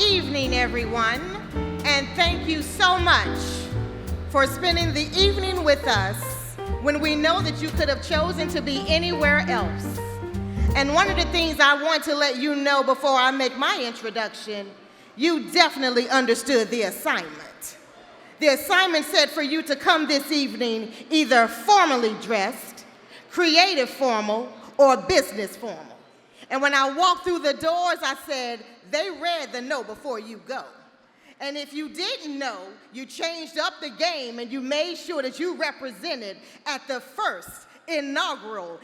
evening, everyone, and thank you so much for spending the evening with us when we know that you could have chosen to be anywhere else. And one of the things I want to let you know before I make my introduction, you definitely understood the assignment. The assignment said for you to come this evening either formally dressed, creative formal, or business formal. And when I walked through the doors, I said, they read the know before you go. And if you didn't know, you changed up the game and you made sure that you represented at the first inaugural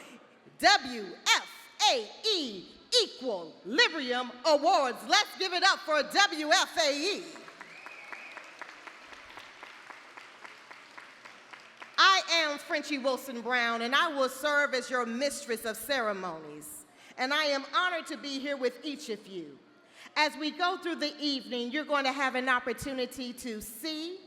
WFAE EQUALibrium Awards. Let's give it up for WFAE. I am Frenchie Wilson Brown, and I will serve as your mistress of ceremonies. And I am honored to be here with each of you. As we go through the evening, you're going to have an opportunity to see,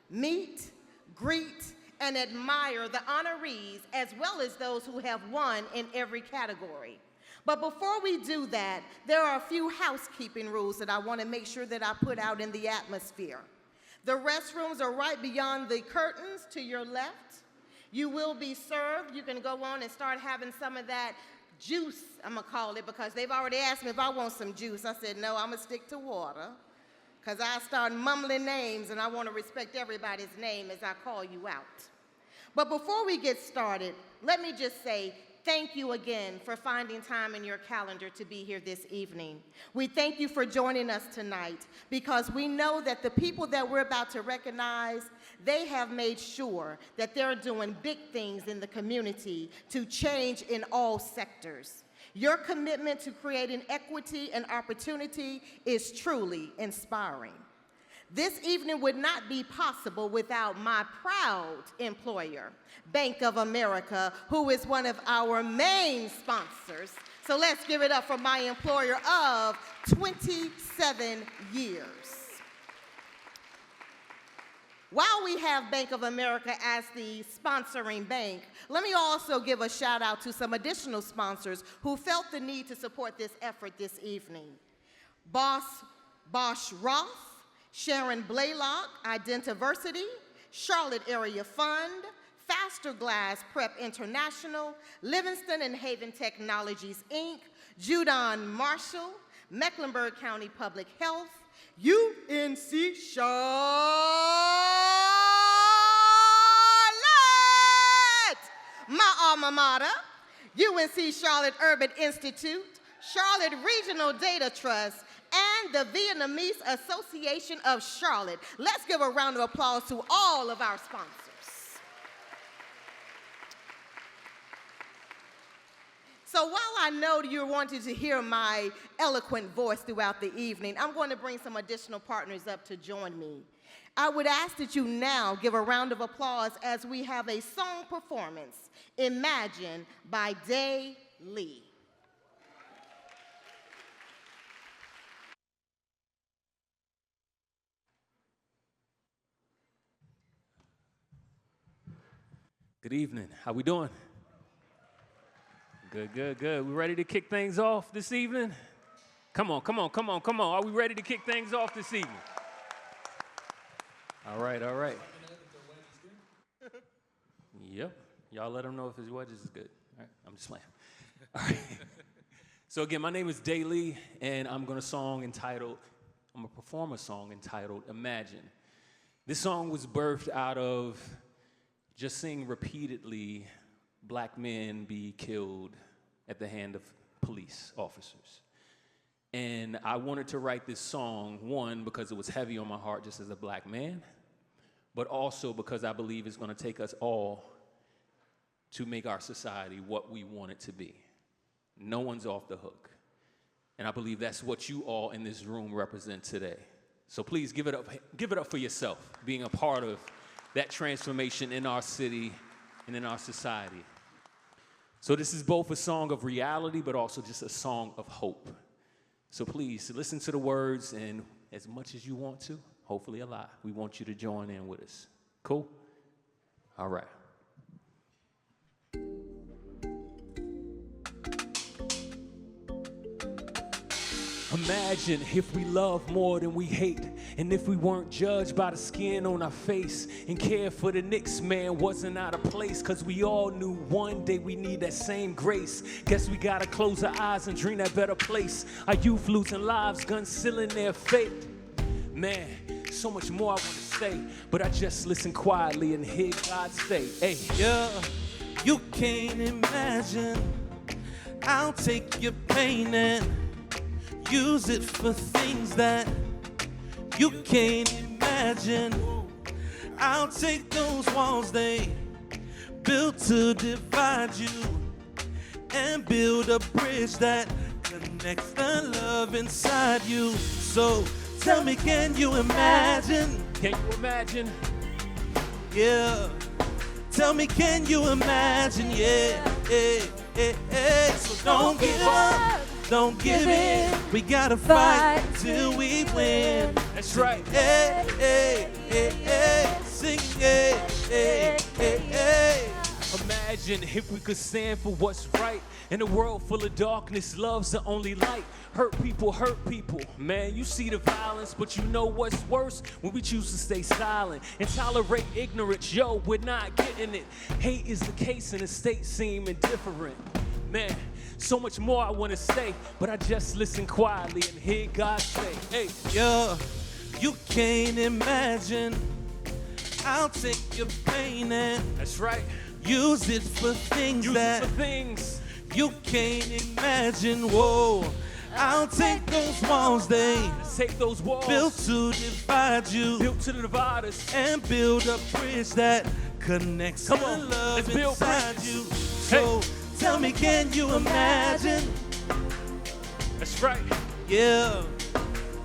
meet, greet, and admire the honorees as well as those who have won in every category. But before we do that, there are a few housekeeping rules that I want to make sure that I put out in the atmosphere. The restrooms are right beyond the curtains to your left. You will be served. You can go on and start having some of that juice, I'm going to call it, because they've already asked me if I want some juice. I said, no, I'm going to stick to water, because I start mumbling names, and I want to respect everybody's name as I call you out. But before we get started, let me just say thank you again for finding time in your calendar to be here this evening. We thank you for joining us tonight, because we know that the people that we're about to recognize, they have made sure that they're doing big things in the community to change in all sectors. Your commitment to creating equity and opportunity is truly inspiring. This evening would not be possible without my proud employer, Bank of America, who is one of our main sponsors. So let's give it up for my employer of 27 years. While we have Bank of America as the sponsoring bank, let me also give a shout out to some additional sponsors who felt the need to support this effort this evening. Bosch Roth, Sharon Blaylock, Identiversity, Charlotte Area Fund, Faster Glass Prep International, Livingston and Haven Technologies, Inc., Judon Marshall, Mecklenburg County Public Health, UNC Charlotte, my alma mater, UNC Charlotte Urban Institute, Charlotte Regional Data Trust, and the Vietnamese Association of Charlotte. Let's give a round of applause to all of our sponsors. So while I know you wanted to hear my eloquent voice throughout the evening, I'm going to bring some additional partners up to join me. I would ask that you now give a round of applause as we have a song performance, Imagine by Day Lee. Good evening. How we doing? Good, good, good. We ready to kick things off this evening? Come on, come on, come on, come on. Are we ready to kick things off this evening? All right, all right. Yep. Y'all let him know if his wedges is good. All right, I'm just playing. All right. So again, my name is Day Lee, and I'm going to perform a song entitled Imagine. This song was birthed out of just seeing repeatedly black men be killed at the hand of police officers. And I wanted to write this song, one, because it was heavy on my heart just as a black man, but also because I believe it's going to take us all to make our society what we want it to be. No one's off the hook. And I believe that's what you all in this room represent today. So please give it up for yourself, being a part of that transformation in our city and in our society. So this is both a song of reality, but also just a song of hope. So please listen to the words, and as much as you want to, hopefully a lot, we want you to join in with us. Cool? All right. Imagine if we love more than we hate, and if we weren't judged by the skin on our face, and care for the Knicks, man, wasn't out of place, cause we all knew one day we need that same grace. Guess we gotta close our eyes and dream that better place. Our youth losing lives, guns sealing their fate. Man, so much more I wanna say, but I just listen quietly and hear God say, hey. Yeah, you can't imagine. I'll take your pain and use it for things that you can't imagine. I'll take those walls they built to divide you and build a bridge that connects the love inside you. So tell me, can you imagine? Can you imagine? Yeah. Tell me, can you imagine? Yeah, yeah, yeah, yeah. So don't give up, don't give in. We gotta fight till we win. That's right. Hey, hey, hey, hey. Sing, hey, hey, hey, hey. Imagine if we could stand for what's right. In a world full of darkness, love's the only light. Hurt people. Man, you see the violence, but you know what's worse? When we choose to stay silent and tolerate ignorance. Yo, we're not getting it. Hate is the case and the state seem indifferent. Man, so much more I want to say, but I just listen quietly and hear God say, hey. Yeah, you can't imagine. I'll take your pain and That's right. use it for things that you can't imagine. Whoa, I'll take those walls they Let's take those walls built to divide you, built to divide us, and build a bridge that connects Come the on, love let's build inside bridges. you. So tell me, can you imagine? That's right. Yeah.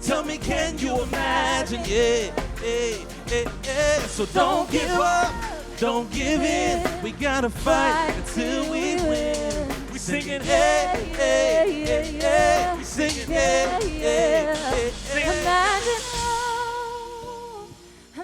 Tell me, can you imagine? Yeah, yeah, yeah, yeah. So don't give up, don't give in. We gotta fight until we win. We singing, hey, hey, hey, hey. We singing, hey, hey, hey, hey. Imagine hope,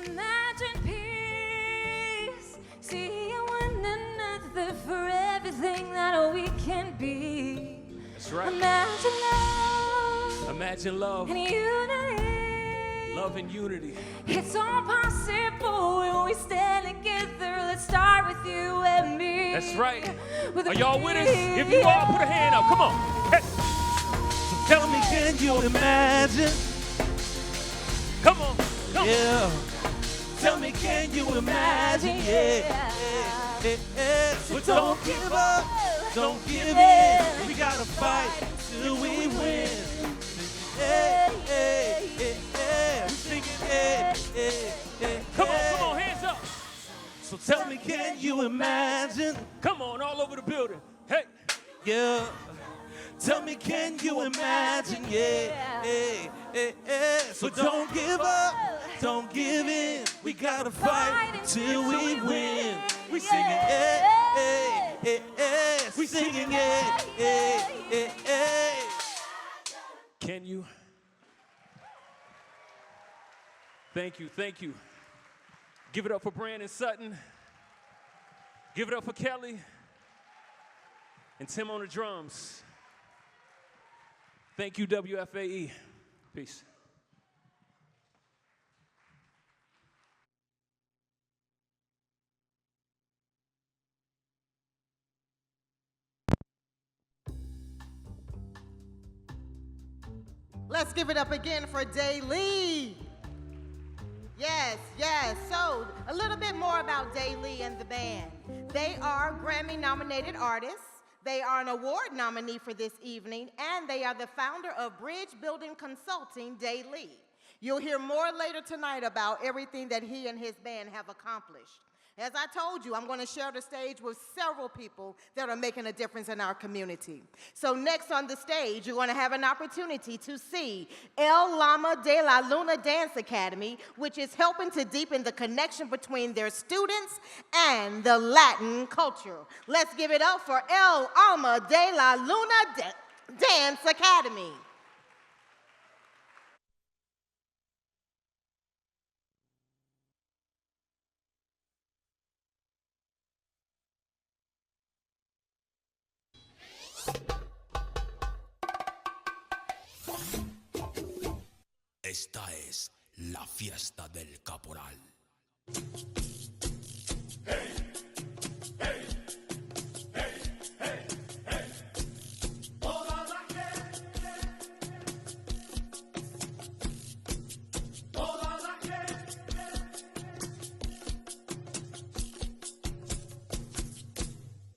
imagine peace, seeing one another for everything that we can be. That's right. Imagine love, Imagine love, and unity. love and unity. It's all possible when we stand together. Let's start with you and me. That's right. With Are a y'all with us? big If you all, put a hand up. Come on. Hey. Tell me, can you imagine? Come on. Come on. Yeah. Tell me, can you imagine? Yeah, yeah, yeah, yeah. So don't give up, don't give in. We gotta fight till we win. Hey, hey, hey, hey. We singing, hey, hey, hey. Come on, hands up. So tell me, can you imagine? Come on, all over the building. Hey. Yeah. Tell me, can you imagine? Yeah, hey, hey, hey. So don't give up, don't give in. We gotta fight till we win. We singing, hey, hey, hey, hey. We singing, hey, hey, hey, hey. Can you? Thank you, thank you. Give it up for Brandon Sutton. Give it up for Kelly. And Tim on the drums. Thank you, WFAE. Peace. Let's give it up again for Day Lee. Yes, yes. So, a little bit more about Day Lee and the band. They are Grammy-nominated artists. They are an award nominee for this evening, and they are the founder of Bridge Building Consulting, Day Lee. You'll hear more later tonight about everything that he and his band have accomplished. As I told you, I'm going to share the stage with several people that are making a difference in our community. So next on the stage, you're going to have an opportunity to see El Llama de la Luna Dance Academy, which is helping to deepen the connection between their students and the Latin culture. Let's give it up for El Llama de la Luna Dance Academy. Esta es la fiesta del caporal.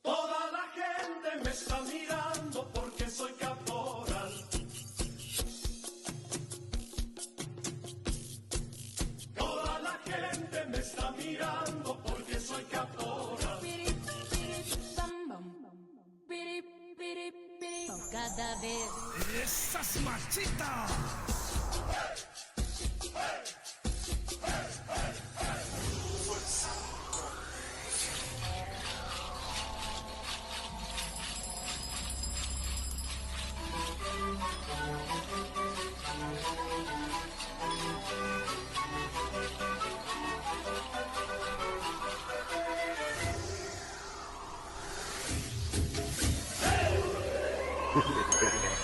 Toda la gente me está mirando porque soy caporal. Toda la gente me está mirando porque soy caporal. Cada vez ¡Esas machitas!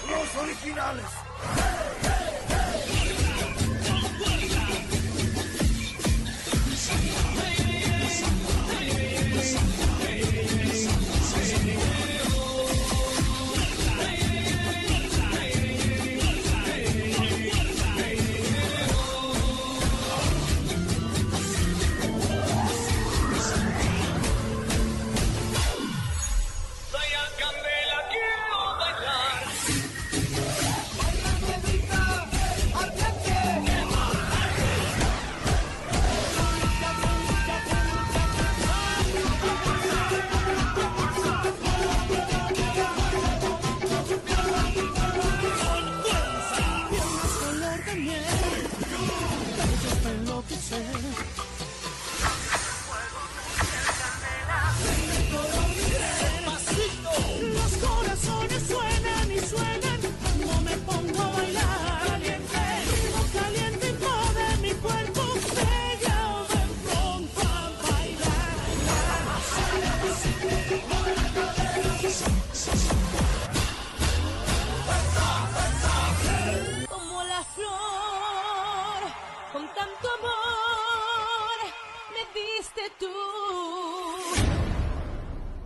Los originales. Soy a Candela, quiero bailar. Color de miel, ellos me enloquecen. Los corazones suenan y suenan, no me pongo a bailar. Caliente y todo mi cuerpo, pegado de pronto a bailar. como la flor, con tanto amor me diste tú.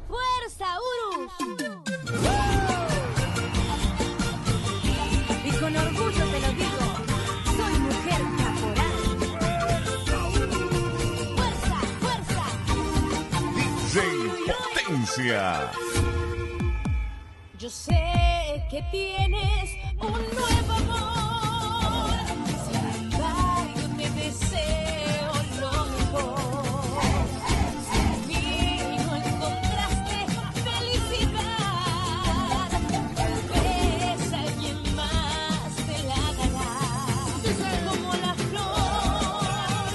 Fuerza, Urus. Y con orgullo te lo digo, soy mujer caporal. Fuerza, fuerza. DJ Potencia. Yo sé que tienes un nuevo amor, sin embargo te deseo lo mejor. En mí no encontraste felicidad, tal vez alguien más te la dará. Como la flor,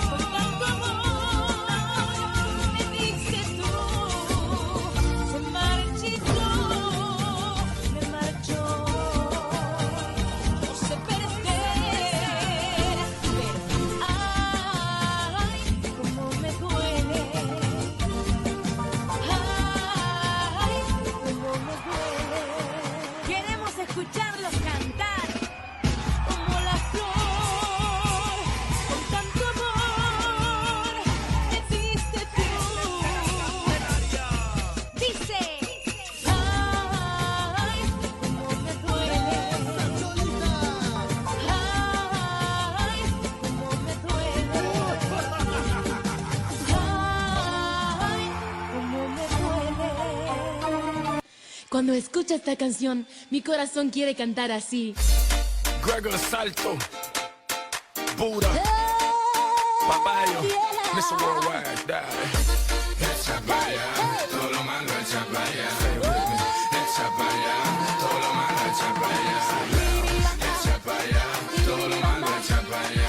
con tanto amor me diste tú, se marchitó. Me marchó, no sé perder, pero ay, cómo me duele, ay, cómo me duele. Queremos escucharlos cantar, como la flor, con tanto amor me diste tú. Dice, ay, cómo me duele, ay, cómo me duele, ay, cómo me duele. Cuando escucho esta canción, mi corazón quiere cantar así. Gregor Salto, Buda, Papayo, Mr. Worldwide, dale. Echa para allá, todo lo malo echa para allá. Echa para allá, todo lo malo echa para allá. Echa para allá, todo lo malo echa para allá.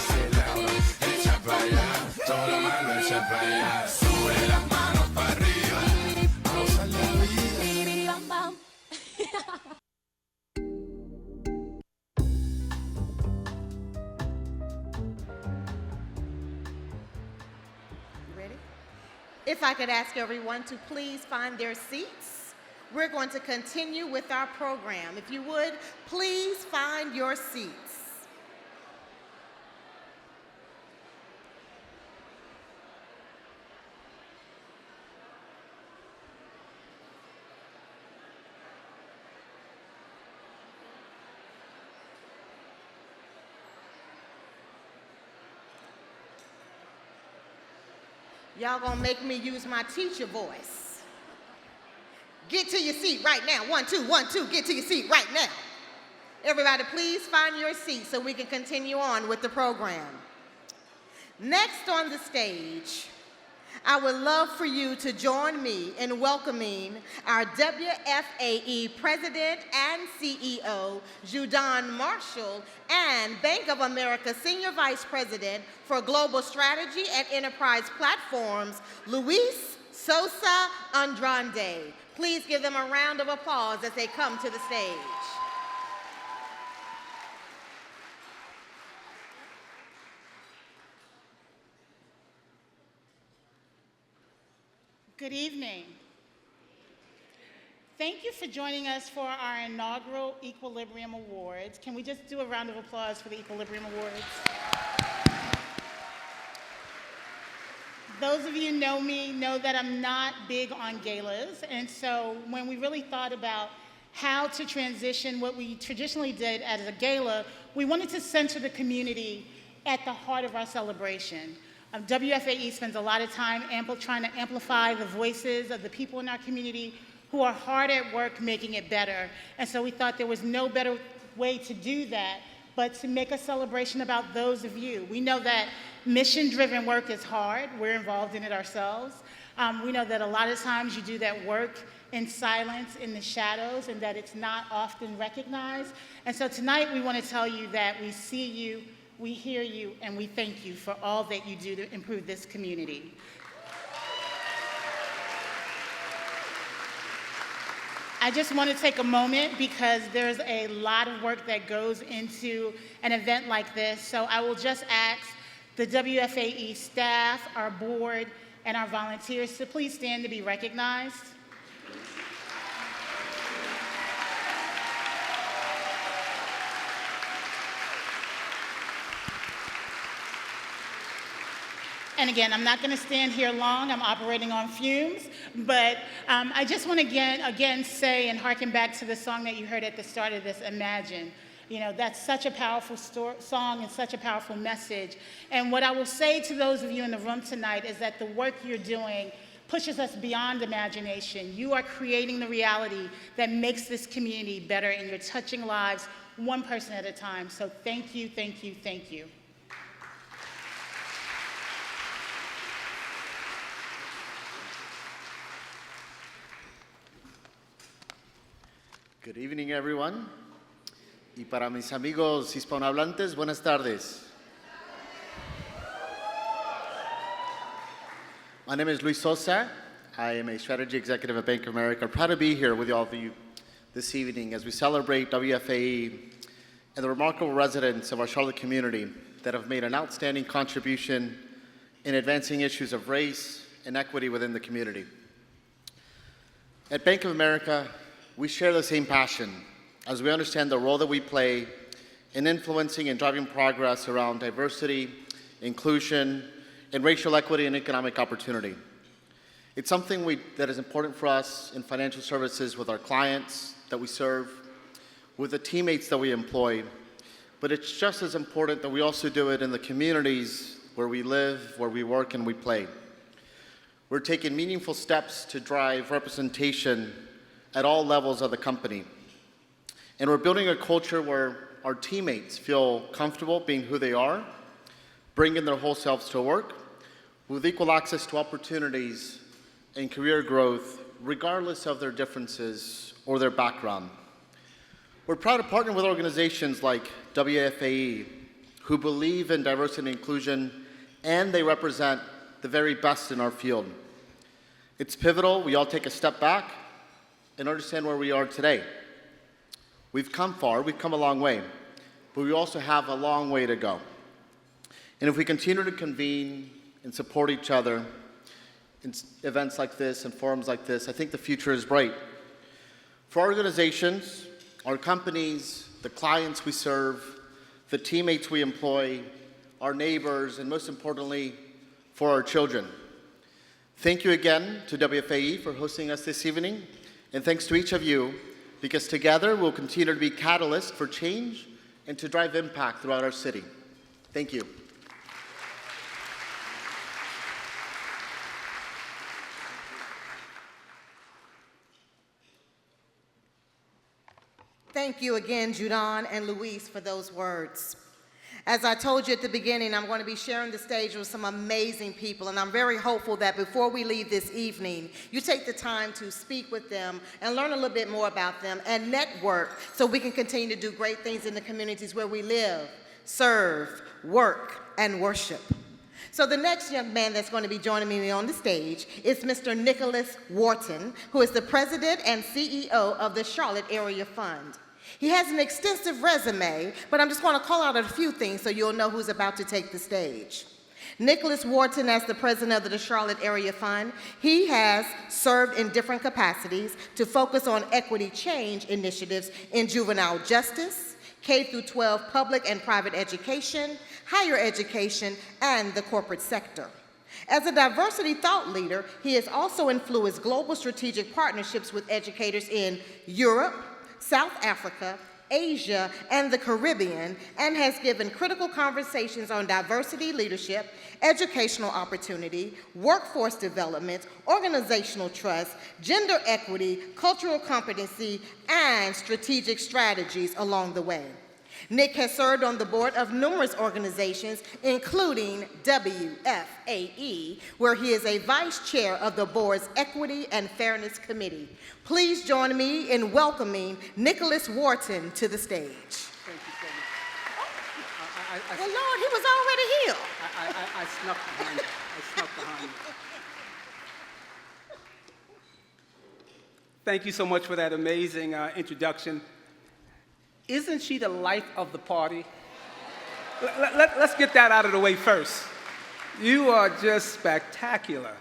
Echa para allá, todo lo malo echa para allá. Sube las manos para arriba, a gozar la vida. Bam, bam. Ready? If I could ask everyone to please find their seats. We're going to continue with our program. If you would, please find your seats. Y'all gonna make me use my teacher voice. Get to your seat right now. 1, 2, 1, 2, get to your seat right now. Everybody, please find your seat so we can continue on with the program. Next on the stage, I would love for you to join me in welcoming our WFAE President and CEO, Judan Marshall, and Bank of America Senior Vice President for Global Strategy and Enterprise Platforms, Luis Sosa Andrade. Please give them a round of applause as they come to the stage. Good evening. Thank you for joining us for our inaugural EQUALibrium Awards. Can we just do a round of applause for the EQUALibrium Awards? Those of you who know me know that I'm not big on galas, and so when we really thought about how to transition what we traditionally did as a gala, we wanted to center the community at the heart of our celebration. WFAE spends a lot of time trying to amplify the voices of the people in our community who are hard at work making it better. And so we thought there was no better way to do that but to make a celebration about those of you. We know that mission-driven work is hard. We're involved in it ourselves. We know that a lot of times you do that work in silence, in the shadows, and that it's not often recognized. And so tonight we want to tell you that we see you, we hear you, and we thank you for all that you do to improve this community. I just want to take a moment because there's a lot of work that goes into an event like this. So I will just ask the WFAE staff, our board, and our volunteers to please stand to be recognized. And again, I'm not going to stand here long. I'm operating on fumes. But I just want to again say and harken back to the song that you heard at the start of this, Imagine. You know, that's such a powerful song and such a powerful message. And what I will say to those of you in the room tonight is that the work you're doing pushes us beyond imagination. You are creating the reality that makes this community better, and you're touching lives one person at a time. So thank you, thank you, thank you. Good evening, everyone. Y para mis amigos hispanohablantes, buenas tardes. My name is Luis Sosa. I am a strategy executive at Bank of America. I'm proud to be here with all of you this evening as we celebrate WFAE and the remarkable residents of our Charlotte community that have made an outstanding contribution in advancing issues of race and equity within the community. At Bank of America, we share the same passion as we understand the role that we play in influencing and driving progress around diversity, inclusion, and racial equity and economic opportunity. It's something that is important for us in financial services with our clients that we serve, with the teammates that we employ, but it's just as important that we also do it in the communities where we live, where we work, and we play. We're taking meaningful steps to drive representation at all levels of the company. And we're building a culture where our teammates feel comfortable being who they are, bringing their whole selves to work, with equal access to opportunities and career growth, regardless of their differences or their background. We're proud to partner with organizations like WFAE, who believe in diversity and inclusion, and they represent the very best in our field. It's pivotal we all take a step back and understand where we are today. We've come far, we've come a long way, but we also have a long way to go. And if we continue to convene and support each other in events like this and forums like this, I think the future is bright. For our organizations, our companies, the clients we serve, the teammates we employ, our neighbors, and most importantly, for our children. Thank you again to WFAE for hosting us this evening. And thanks to each of you, because together we'll continue to be catalysts for change and to drive impact throughout our city. Thank you. Thank you again, Judon and Luis, for those words. As I told you at the beginning, I'm going to be sharing the stage with some amazing people, and I'm very hopeful that before we leave this evening, you take the time to speak with them and learn a little bit more about them and network so we can continue to do great things in the communities where we live, serve, work, and worship. So the next young man that's going to be joining me on the stage is Mr. Nicholas Wharton, who is the president and CEO of the Charlotte Area Fund. He has an extensive resume, but I'm just going to call out a few things so you'll know who's about to take the stage. Nicholas Wharton, as the president of the Charlotte Area Fund, he has served in different capacities to focus on equity change initiatives in juvenile justice, K-12 public and private education, higher education, and the corporate sector. As a diversity thought leader, he has also influenced global strategic partnerships with educators in Europe, South Africa, Asia, and the Caribbean, and has given critical conversations on diversity leadership, educational opportunity, workforce development, organizational trust, gender equity, cultural competency, and strategic strategies along the way. Nick has served on the board of numerous organizations, including WFAE, where he is a vice chair of the board's Equity and Fairness Committee. Please join me in welcoming Nicholas Wharton to the stage. Thank you so much. Well, Lord, he was already here. I snuck behind you. I snuck behind you. Thank you so much for that amazing introduction. Isn't she the life of the party? Let's get that out of the way first. You are just spectacular.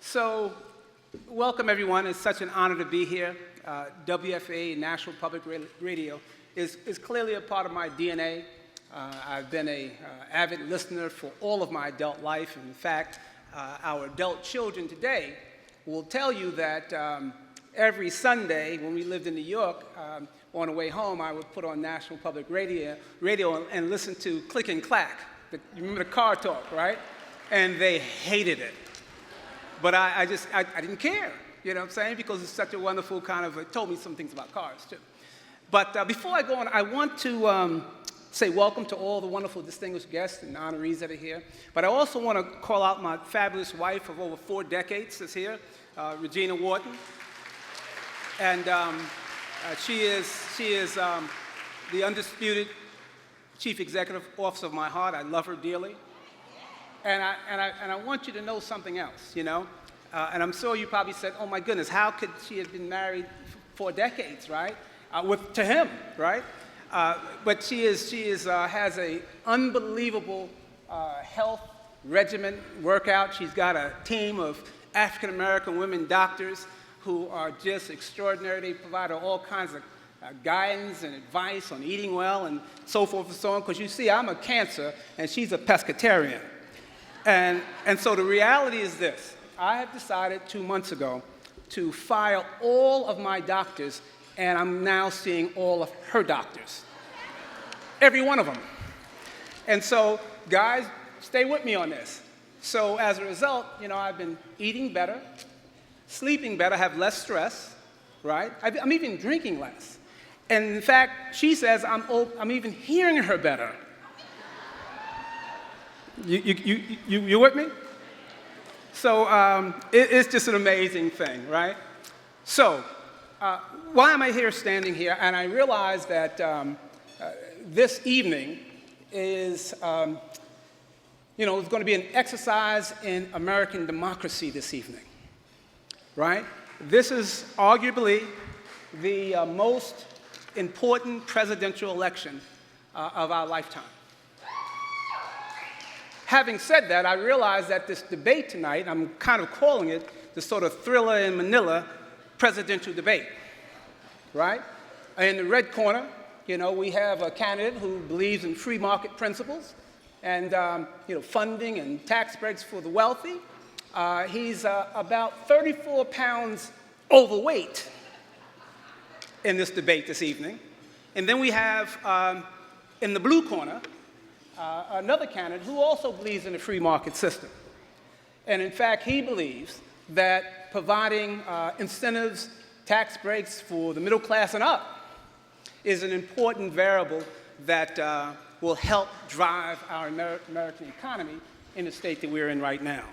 So, welcome everyone. It's such an honor to be here. WFAE, National Public Radio, is clearly a part of my DNA. I've been an avid listener for all of my adult life. In fact, our adult children today will tell you that every Sunday when we lived in New York, on the way home, I would put on National Public Radio and listen to Click and Clack. You remember the car talk, right? And they hated it. But I didn't care, you know what I'm saying? Because it's such a wonderful kind of, it told me some things about cars, too. But before I go on, I want to say welcome to all the wonderful distinguished guests and honorees that are here. But I also want to call out my fabulous wife of over 4 decades that's here, Regina Wharton. And she is the undisputed chief executive officer of my heart. I love her dearly. And I want you to know something else, you know? And I'm sure you probably said, oh my goodness, how could she have been married for decades, right? To him, right? But she has an unbelievable health regimen workout. She's got a team of African-American women doctors who are just extraordinary. They provide her all kinds of guidance and advice on eating well and so forth and so on. Because you see, I'm a Cancer and she's a pescatarian. And so the reality is this. I have decided 2 months ago to fire all of my doctors, and I'm now seeing all of her doctors. Every one of them. And so, guys, stay with me on this. So as a result, you know, I've been eating better, sleeping better, have less stress, right? I'm even drinking less. And in fact, she says I'm even hearing her better. You with me? So it's just an amazing thing, right? So why am I here standing here? And I realize that this evening is, you know, it's going to be an exercise in American democracy this evening. Right? This is arguably the most important presidential election of our lifetime. Having said that, I realize that this debate tonight, I'm kind of calling it the sort of Thriller in Manila presidential debate, right? In the red corner, you know, we have a candidate who believes in free market principles and, you know, funding and tax breaks for the wealthy. He's about 34 pounds overweight in this debate this evening. And then we have, in the blue corner, another candidate who also believes in the free market system. And in fact, he believes that providing incentives, tax breaks for the middle class and up is an important variable that will help drive our American economy in the state that we're in right now.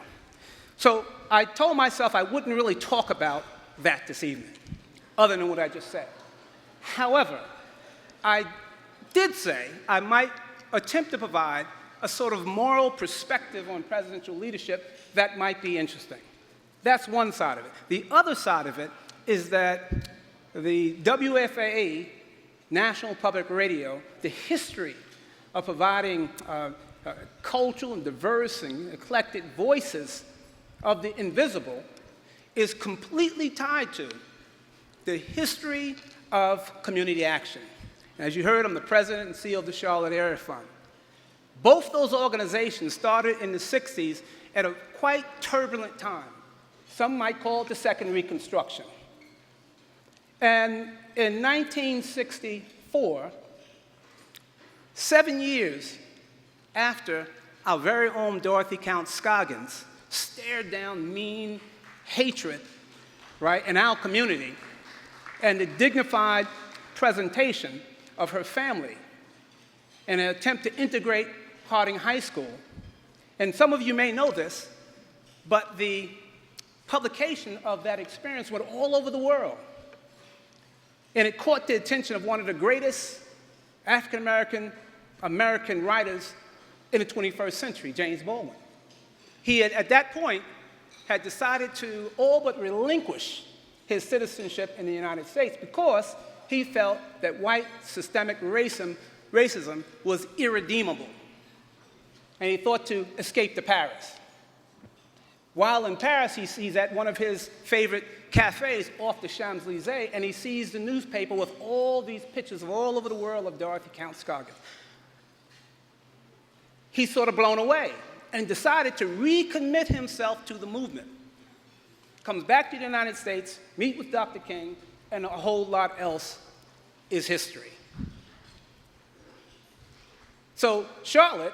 So I told myself I wouldn't really talk about that this evening, other than what I just said. However, I did say I might attempt to provide a sort of moral perspective on presidential leadership that might be interesting. That's one side of it. The other side of it is that the WFAE, National Public Radio, the history of providing cultural and diverse and eclectic voices of the invisible is completely tied to the history of community action. And as you heard, I'm the president and CEO of the Charlotte Area Fund. Both those organizations started in the 60s at a quite turbulent time. Some might call it the Second Reconstruction. And in 1964, 7 years after our very own Dorothy Count Scoggins stared down mean hatred, right, in our community, and the dignified presentation of her family in an attempt to integrate Harding High School. And some of you may know this, but the publication of that experience went all over the world. And it caught the attention of one of the greatest African-American writers in the 21st century, James Baldwin. He had, at that point, had decided to all but relinquish his citizenship in the United States because he felt that white systemic racism was irredeemable. And he thought to escape to Paris. While in Paris, he's at one of his favorite cafes off the Champs-Élysées, and he sees the newspaper with all these pictures of all over the world of Dorothy Count Scoggins. He's sort of blown away and decided to recommit himself to the movement. Comes back to the United States, meet with Dr. King, and a whole lot else is history. So Charlotte,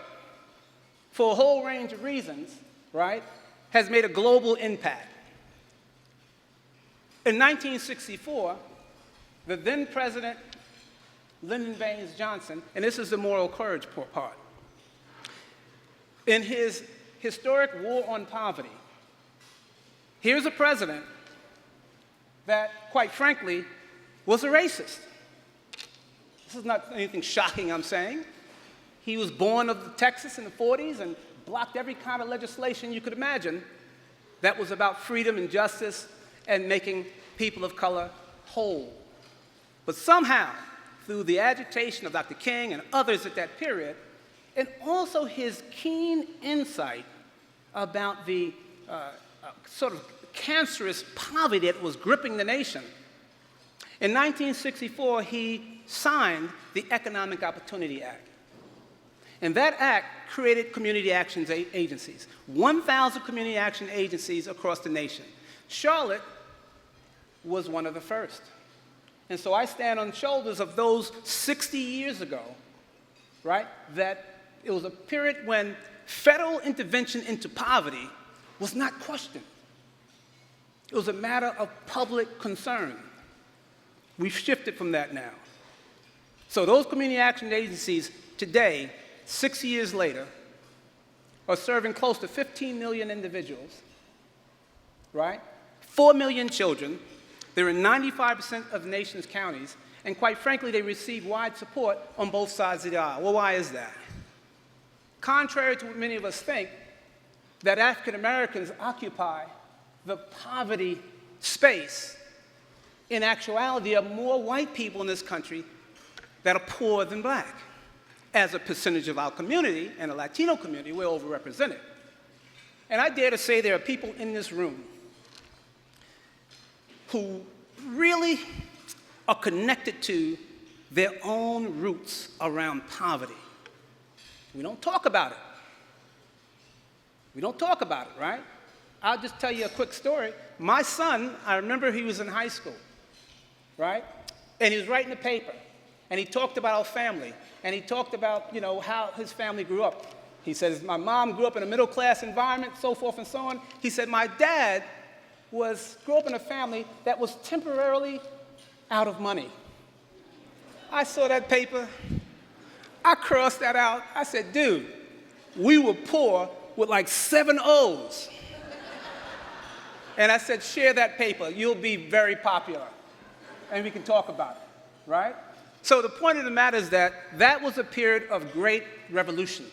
for a whole range of reasons, right, has made a global impact. In 1964, the then president, Lyndon Baines Johnson, and this is the moral courage part, in his historic War on Poverty, here's a president that, quite frankly, was a racist. This is not anything shocking I'm saying. He was born of Texas in the 40s and blocked every kind of legislation you could imagine that was about freedom and justice and making people of color whole. But somehow, through the agitation of Dr. King and others at that period, and also his keen insight about the sort of cancerous poverty that was gripping the nation, in 1964, he signed the Economic Opportunity Act. And that act created community action agencies, 1,000 community action agencies across the nation. Charlotte was one of the first. And so I stand on the shoulders of those 60 years ago, right, that it was a period when federal intervention into poverty was not questioned. It was a matter of public concern. We've shifted from that now. So those community action agencies today, 6 years later, are serving close to 15 million individuals, right? 4 million children. They're in 95% of the nation's counties, and quite frankly, they receive wide support on both sides of the aisle. Well, why is that? Contrary to what many of us think, that African Americans occupy the poverty space, in actuality, there are more white people in this country that are poorer than black. As a percentage of our community, and the Latino community, we're overrepresented. And I dare to say there are people in this room who really are connected to their own roots around poverty. We don't talk about it. We don't talk about it, right? I'll just tell you a quick story. My son, I remember he was in high school, right? And he was writing a paper, and he talked about our family, and he talked about, you know, how his family grew up. He says, my mom grew up in a middle-class environment, so forth and so on. He said, my dad grew up in a family that was temporarily out of money. I saw that paper. I crossed that out. I said, dude, we were poor with like 7 O's. And I said, share that paper. You'll be very popular. And we can talk about it, right? So the point of the matter is that that was a period of great revolution,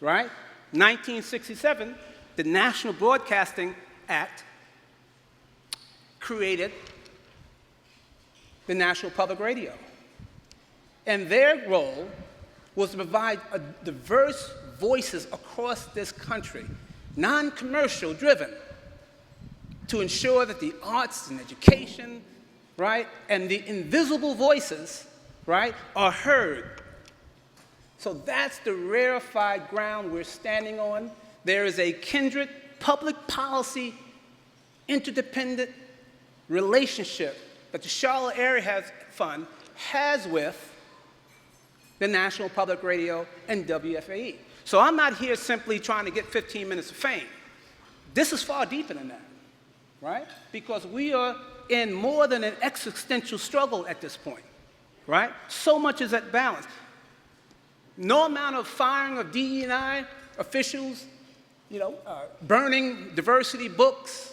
right? 1967, the National Broadcasting Act created the National Public Radio. And their role was to provide diverse voices across this country, non-commercial driven, to ensure that the arts and education, right, and the invisible voices, right, are heard. So that's the rarefied ground we're standing on. There is a kindred public policy interdependent relationship that the Charlotte Area Fund has with the National Public Radio and WFAE. So I'm not here simply trying to get 15 minutes of fame. This is far deeper than that, right? Because we are in more than an existential struggle at this point, right? So much is at balance. No amount of firing of DE&I officials, burning diversity books,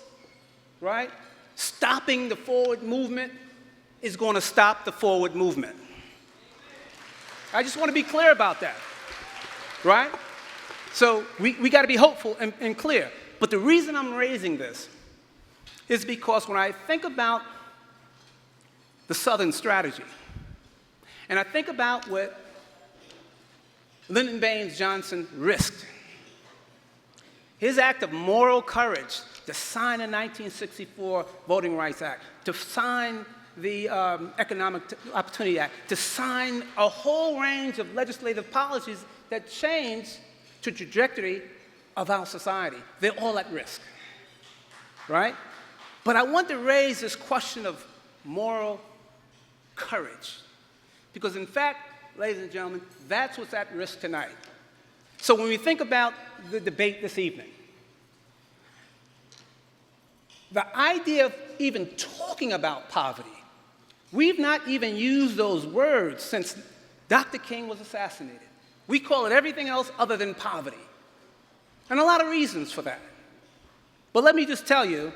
right? Stopping the forward movement is going to stop the forward movement. I just want to be clear about that, right? So we got to be hopeful and clear. But the reason I'm raising this is because when I think about the Southern strategy, and I think about what Lyndon Baines Johnson risked, his act of moral courage to sign the 1964 Voting Rights Act, to sign the Economic Opportunity Act, to sign a whole range of legislative policies that change the trajectory of our society. They're all at risk, right? But I want to raise this question of moral courage, because in fact, ladies and gentlemen, that's what's at risk tonight. So when we think about the debate this evening, the idea of even talking about poverty, we've not even used those words since Dr. King was assassinated. We call it everything else other than poverty. And a lot of reasons for that. But let me just tell you,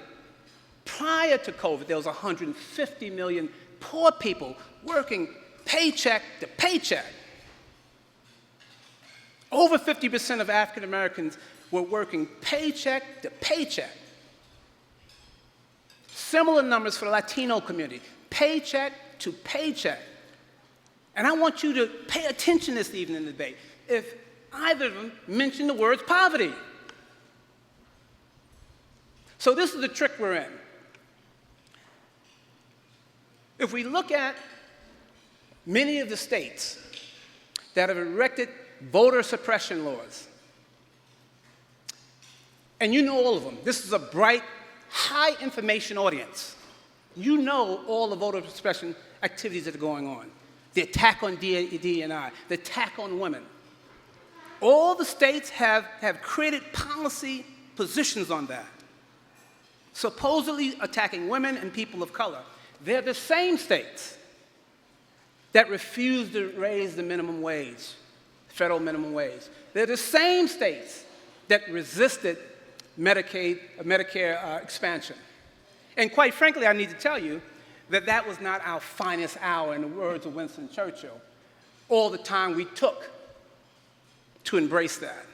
prior to COVID, there was 150 million poor people working paycheck to paycheck. Over 50% of African Americans were working paycheck to paycheck. Similar numbers for the Latino community, paycheck to paycheck. And I want you to pay attention this evening in the debate if either of them mention the words poverty. So this is the trick we're in. If we look at many of the states that have erected voter suppression laws, and you know all of them, this is a bright, high information audience. You know all the voter suppression activities that are going on. The attack on DE&I, the attack on women. All the states have created policy positions on that, supposedly attacking women and people of color. They're the same states that refuse to raise the minimum wage, federal minimum wage. They're the same states that resisted Medicare expansion. And quite frankly, I need to tell you that that was not our finest hour, in the words of Winston Churchill, all the time we took to embrace that.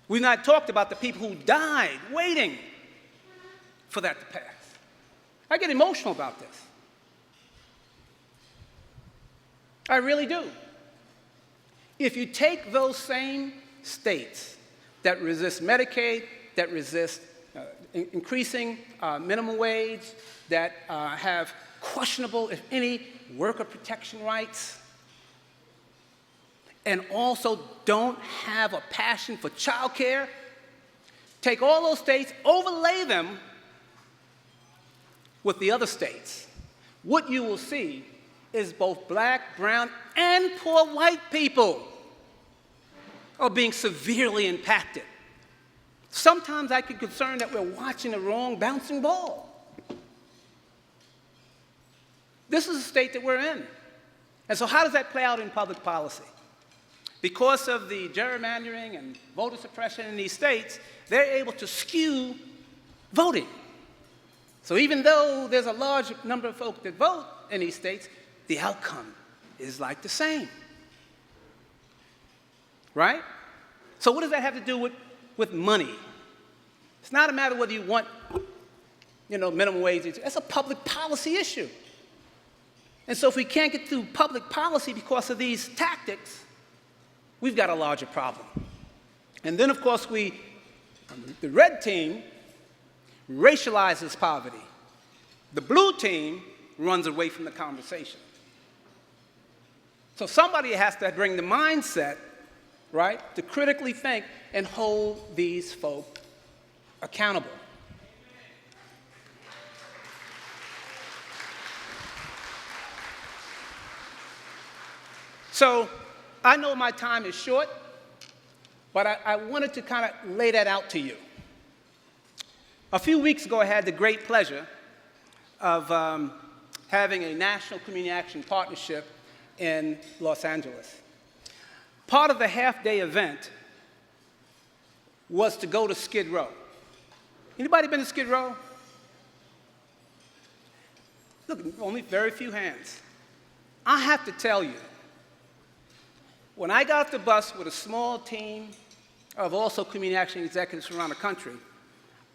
We've not talked about the people who died waiting for that to pass. I get emotional about this. I really do. If you take those same states that resist Medicaid, that resist increasing minimum wage, that have questionable, if any, worker protection rights, and also don't have a passion for child care, take all those states, overlay them with the other states. What you will see is both black, brown, and poor white people are being severely impacted. Sometimes I get concerned that we're watching the wrong bouncing ball. This is the state that we're in. And so how does that play out in public policy? Because of the gerrymandering and voter suppression in these states, they're able to skew voting. So even though there's a large number of folks that vote in these states, the outcome is like the same. Right? So what does that have to do with money? It's not a matter whether you want, minimum wage. That's a public policy issue. And so if we can't get through public policy because of these tactics, we've got a larger problem. And then, of course, the red team racializes poverty. The blue team runs away from the conversation. So somebody has to bring the mindset, right, to critically think and hold these folk accountable. So I know my time is short, but I wanted to kind of lay that out to you. A few weeks ago, I had the great pleasure of having a national community action partnership in Los Angeles. Part of the half-day event was to go to Skid Row. Anybody been to Skid Row? Look, only very few hands. I have to tell you, when I got off the bus with a small team of also community action executives from around the country,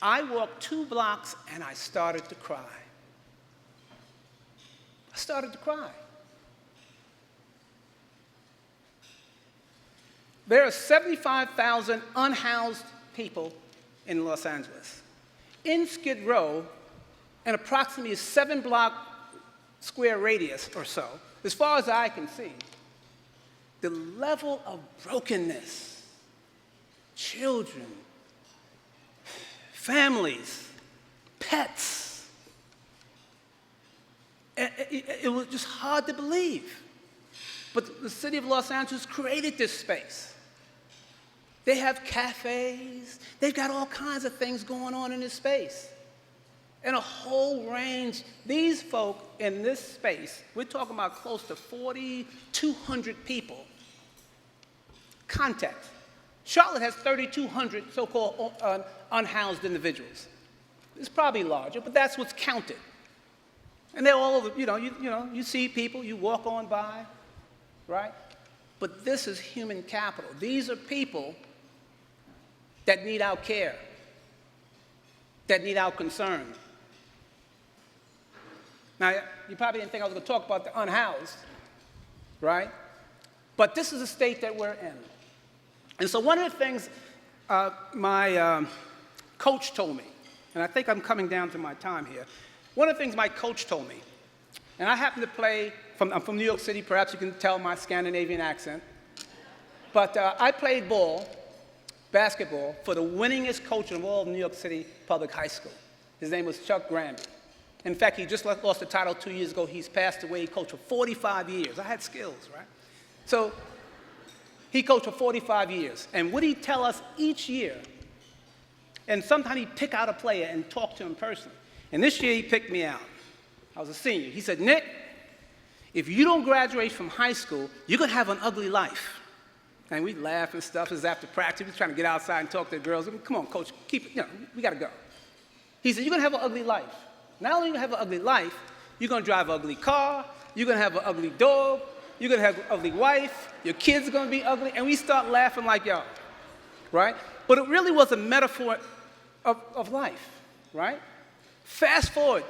I walked 2 blocks and I started to cry. I started to cry. There are 75,000 unhoused people in Los Angeles. In Skid Row, an approximately 7-block square radius or so, as far as I can see, the level of brokenness, children, families, pets, it was just hard to believe. But the city of Los Angeles created this space. They have cafes. They've got all kinds of things going on in this space. And a whole range. These folk in this space, we're talking about close to 4,200 people. Context. Charlotte has 3,200 so-called unhoused individuals. It's probably larger, but that's what's counted. And they're all over, you see people, you walk on by, right? But this is human capital. These are people that need our care, that need our concern. Now, you probably didn't think I was going to talk about the unhoused, right? But this is the state that we're in. And so one of the things my coach told me, and I think I'm coming down to my time here, one of the things my coach told me, and I happen to play, I'm from New York City, perhaps you can tell my Scandinavian accent, but I played basketball, for the winningest coach of all of New York City public high school. His name was Chuck Granby. In fact, he just lost the title 2 years ago. He's passed away. He coached for 45 years. I had skills, right? So he coached for 45 years. And what he'd tell us each year, and sometimes he'd pick out a player and talk to him personally. And this year he picked me out. I was a senior. He said, Nick, if you don't graduate from high school, you're going to have an ugly life. And we'd laugh and stuff. It was after practice. We were trying to get outside and talk to the girls. Come on, coach, keep it, we got to go. He said, you're going to have an ugly life. Not only are you going to have an ugly life, you're going to drive an ugly car, you're going to have an ugly dog, you're going to have an ugly wife, your kids are going to be ugly, and we start laughing like y'all, right? But it really was a metaphor of life, right? Fast forward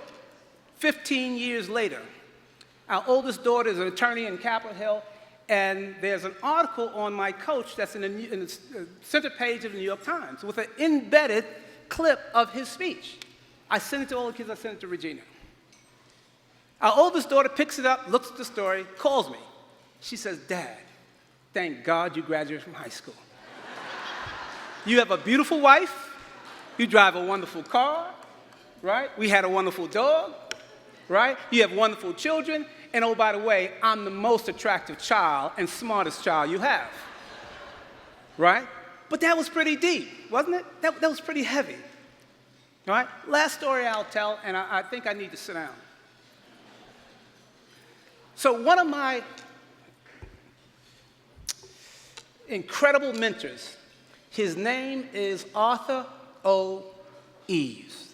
15 years later, our oldest daughter is an attorney in Capitol Hill, and there's an article on my coach that's in the center page of the New York Times with an embedded clip of his speech. I sent it to all the kids. I sent it to Regina. Our oldest daughter picks it up, looks at the story, calls me. She says, Dad, thank God you graduated from high school. You have a beautiful wife. You drive a wonderful car, right? We had a wonderful dog, right? You have wonderful children. And oh, by the way, I'm the most attractive child and smartest child you have, right? But that was pretty deep, wasn't it? That was pretty heavy. All right, last story I'll tell, and I think I need to sit down. So one of my incredible mentors. His name is Arthur O. Eves.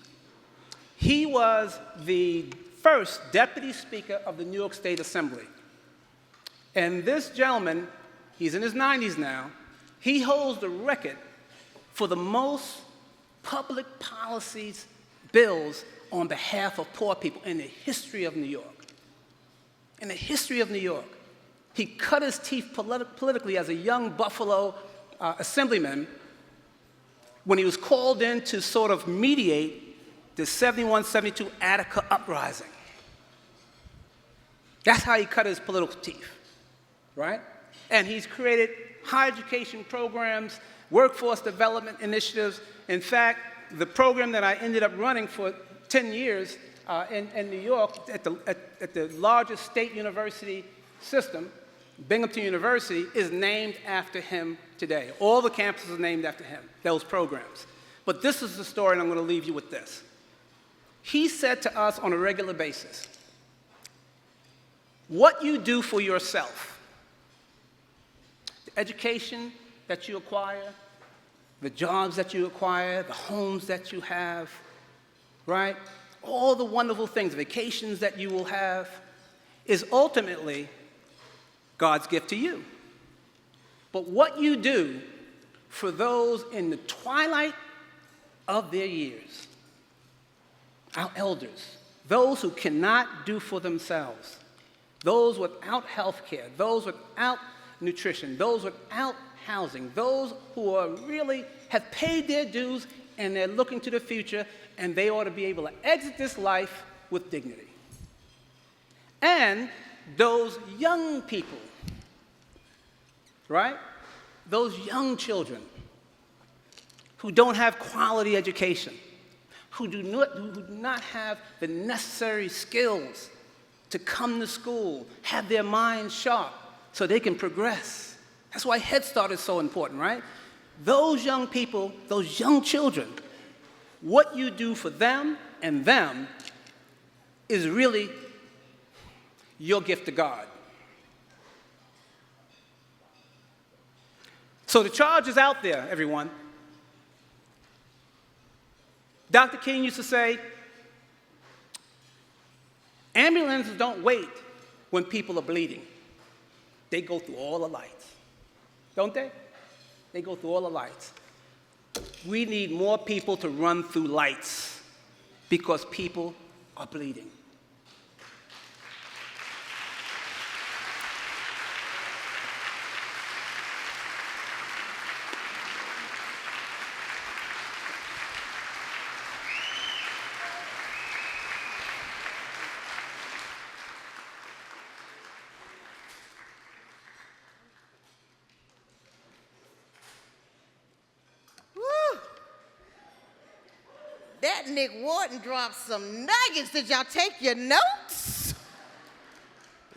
He was the first Deputy Speaker of the New York State Assembly. And this gentleman, he's in his 90s now, he holds the record for the most public policies bills on behalf of poor people in the history of New York. In the history of New York. He cut his teeth politically as a young Buffalo assemblyman when he was called in to sort of mediate the 71-72 Attica uprising. That's how he cut his political teeth, right? And he's created higher education programs, workforce development initiatives. In fact, the program that I ended up running for 10 years in New York at the largest state university system, Binghamton University, is named after him today. All the campuses are named after him, those programs. But this is the story, and I'm going to leave you with this. He said to us on a regular basis, what you do for yourself, the education that you acquire, the jobs that you acquire, the homes that you have, right? All the wonderful things, vacations that you will have, is ultimately God's gift to you. But what you do for those in the twilight of their years, our elders, those who cannot do for themselves, those without health care, those without nutrition, those without housing, those who are really have paid their dues and they're looking to the future, and they ought to be able to exit this life with dignity. And those young people, right? Those young children who don't have quality education, who do not have the necessary skills to come to school, have their minds sharp so they can progress. That's why Head Start is so important, right? Those young people, those young children, what you do for them and them is really your gift to God. So the charge is out there, everyone. Dr. King used to say, ambulances don't wait when people are bleeding. They go through all the lights. Don't they? They go through all the lights. We need more people to run through lights because people are bleeding. That Nick Wharton dropped some nuggets. Did y'all take your notes?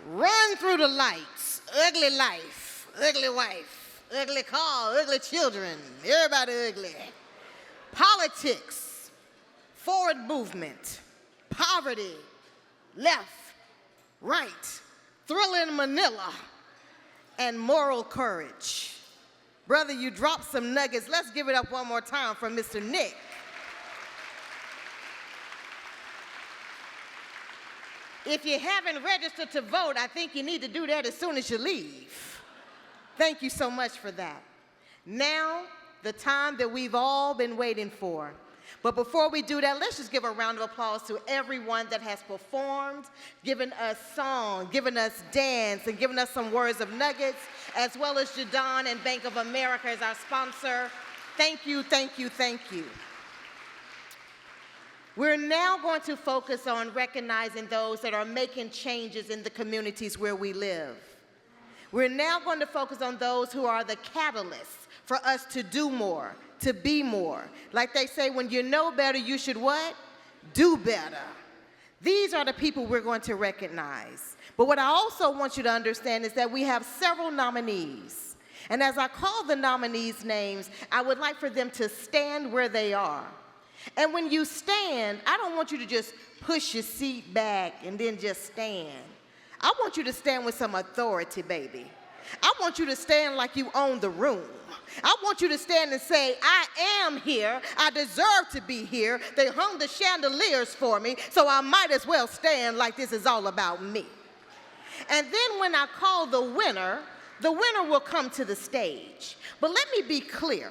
Run through the lights. Ugly life, ugly wife, ugly car, ugly children. Everybody ugly. Politics, forward movement, poverty, left, right, Thriller in Manila, and moral courage. Brother, you dropped some nuggets. Let's give it up one more time for Mr. Nick. If you haven't registered to vote, I think you need to do that as soon as you leave. Thank you so much for that. Now, the time that we've all been waiting for. But before we do that, let's just give a round of applause to everyone that has performed, given us song, given us dance, and given us some words of nuggets, as well as Jadon and Bank of America as our sponsor. Thank you, thank you, thank you. We're now going to focus on recognizing those that are making changes in the communities where we live. We're now going to focus on those who are the catalysts for us to do more, to be more. Like they say, when you know better, you should what? Do better. These are the people we're going to recognize. But what I also want you to understand is that we have several nominees. And as I call the nominees' names, I would like for them to stand where they are. And when you stand, I don't want you to just push your seat back and then just stand. I want you to stand with some authority, baby. I want you to stand like you own the room. I want you to stand and say, I am here. I deserve to be here. They hung the chandeliers for me, so I might as well stand like this is all about me. And then when I call the winner will come to the stage. But let me be clear.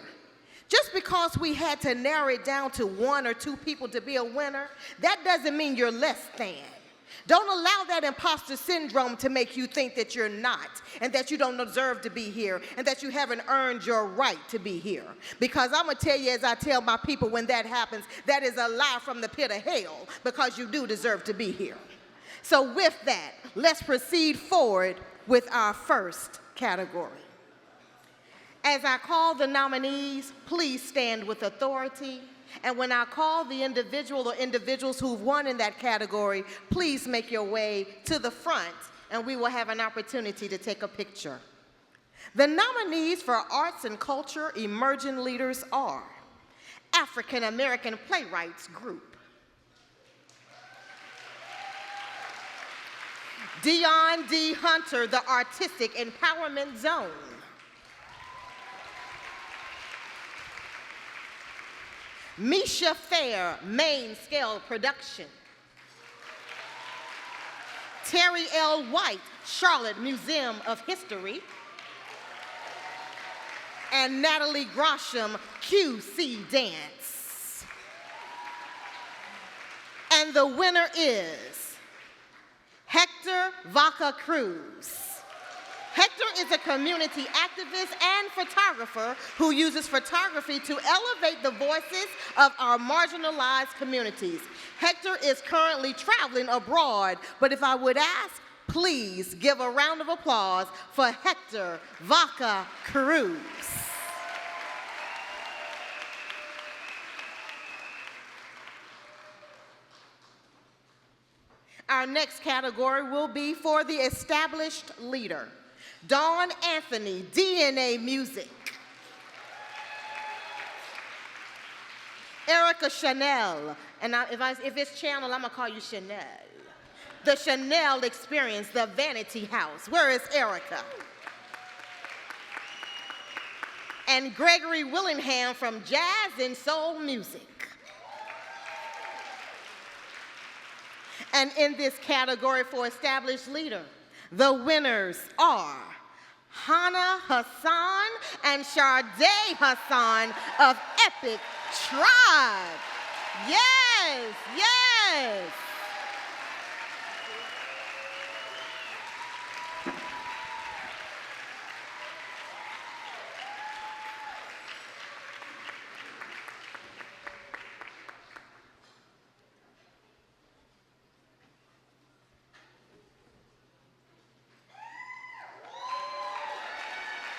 Just because we had to narrow it down to 1 or 2 people to be a winner, that doesn't mean you're less than. Don't allow that imposter syndrome to make you think that you're not, and that you don't deserve to be here, and that you haven't earned your right to be here. Because I'm going to tell you, as I tell my people, when that happens, that is a lie from the pit of hell, because you do deserve to be here. So with that, let's proceed forward with our first category. As I call the nominees, please stand with authority. And when I call the individual or individuals who've won in that category, please make your way to the front, and we will have an opportunity to take a picture. The nominees for Arts and Culture Emerging Leaders are African American Playwrights Group, Dion D. Hunter, the Artistic Empowerment Zone, Misha Fair, Main Scale Production, Terry L. White, Charlotte Museum of History, and Natalie Grasham, QC Dance. And the winner is Hector Vaca Cruz. Hector is a community activist and photographer who uses photography to elevate the voices of our marginalized communities. Hector is currently traveling abroad, but if I would ask, please give a round of applause for Hector Vaca Cruz. Our next category will be for the established leader. Dawn Anthony, DNA Music. Erica Chanel, and if it's Channel, I'm gonna call you Chanel. The Chanel Experience, the Vanity House. Where is Erica? And Gregory Willingham from Jazz and Soul Music. And in this category for established leader, the winners are Hannah Hassan and Sade Hassan of Epic Tribe. Yes, yes.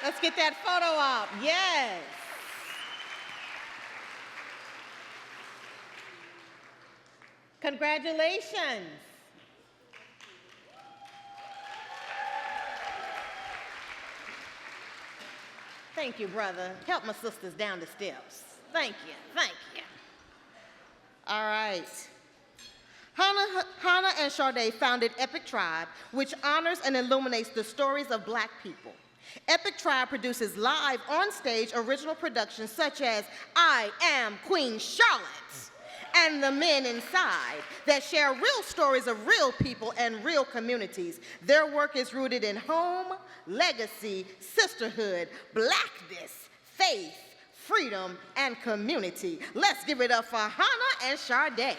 Let's get that photo up. Yes. Congratulations. Thank you, brother. Help my sisters down the steps. Thank you, thank you. All right. Hannah and Sade founded Epic Tribe, which honors and illuminates the stories of Black people. Epic Tribe produces live, on-stage original productions such as I Am Queen Charlotte and The Men Inside that share real stories of real people and real communities. Their work is rooted in home, legacy, sisterhood, Blackness, faith, freedom, and community. Let's give it up for Hannah and Sade.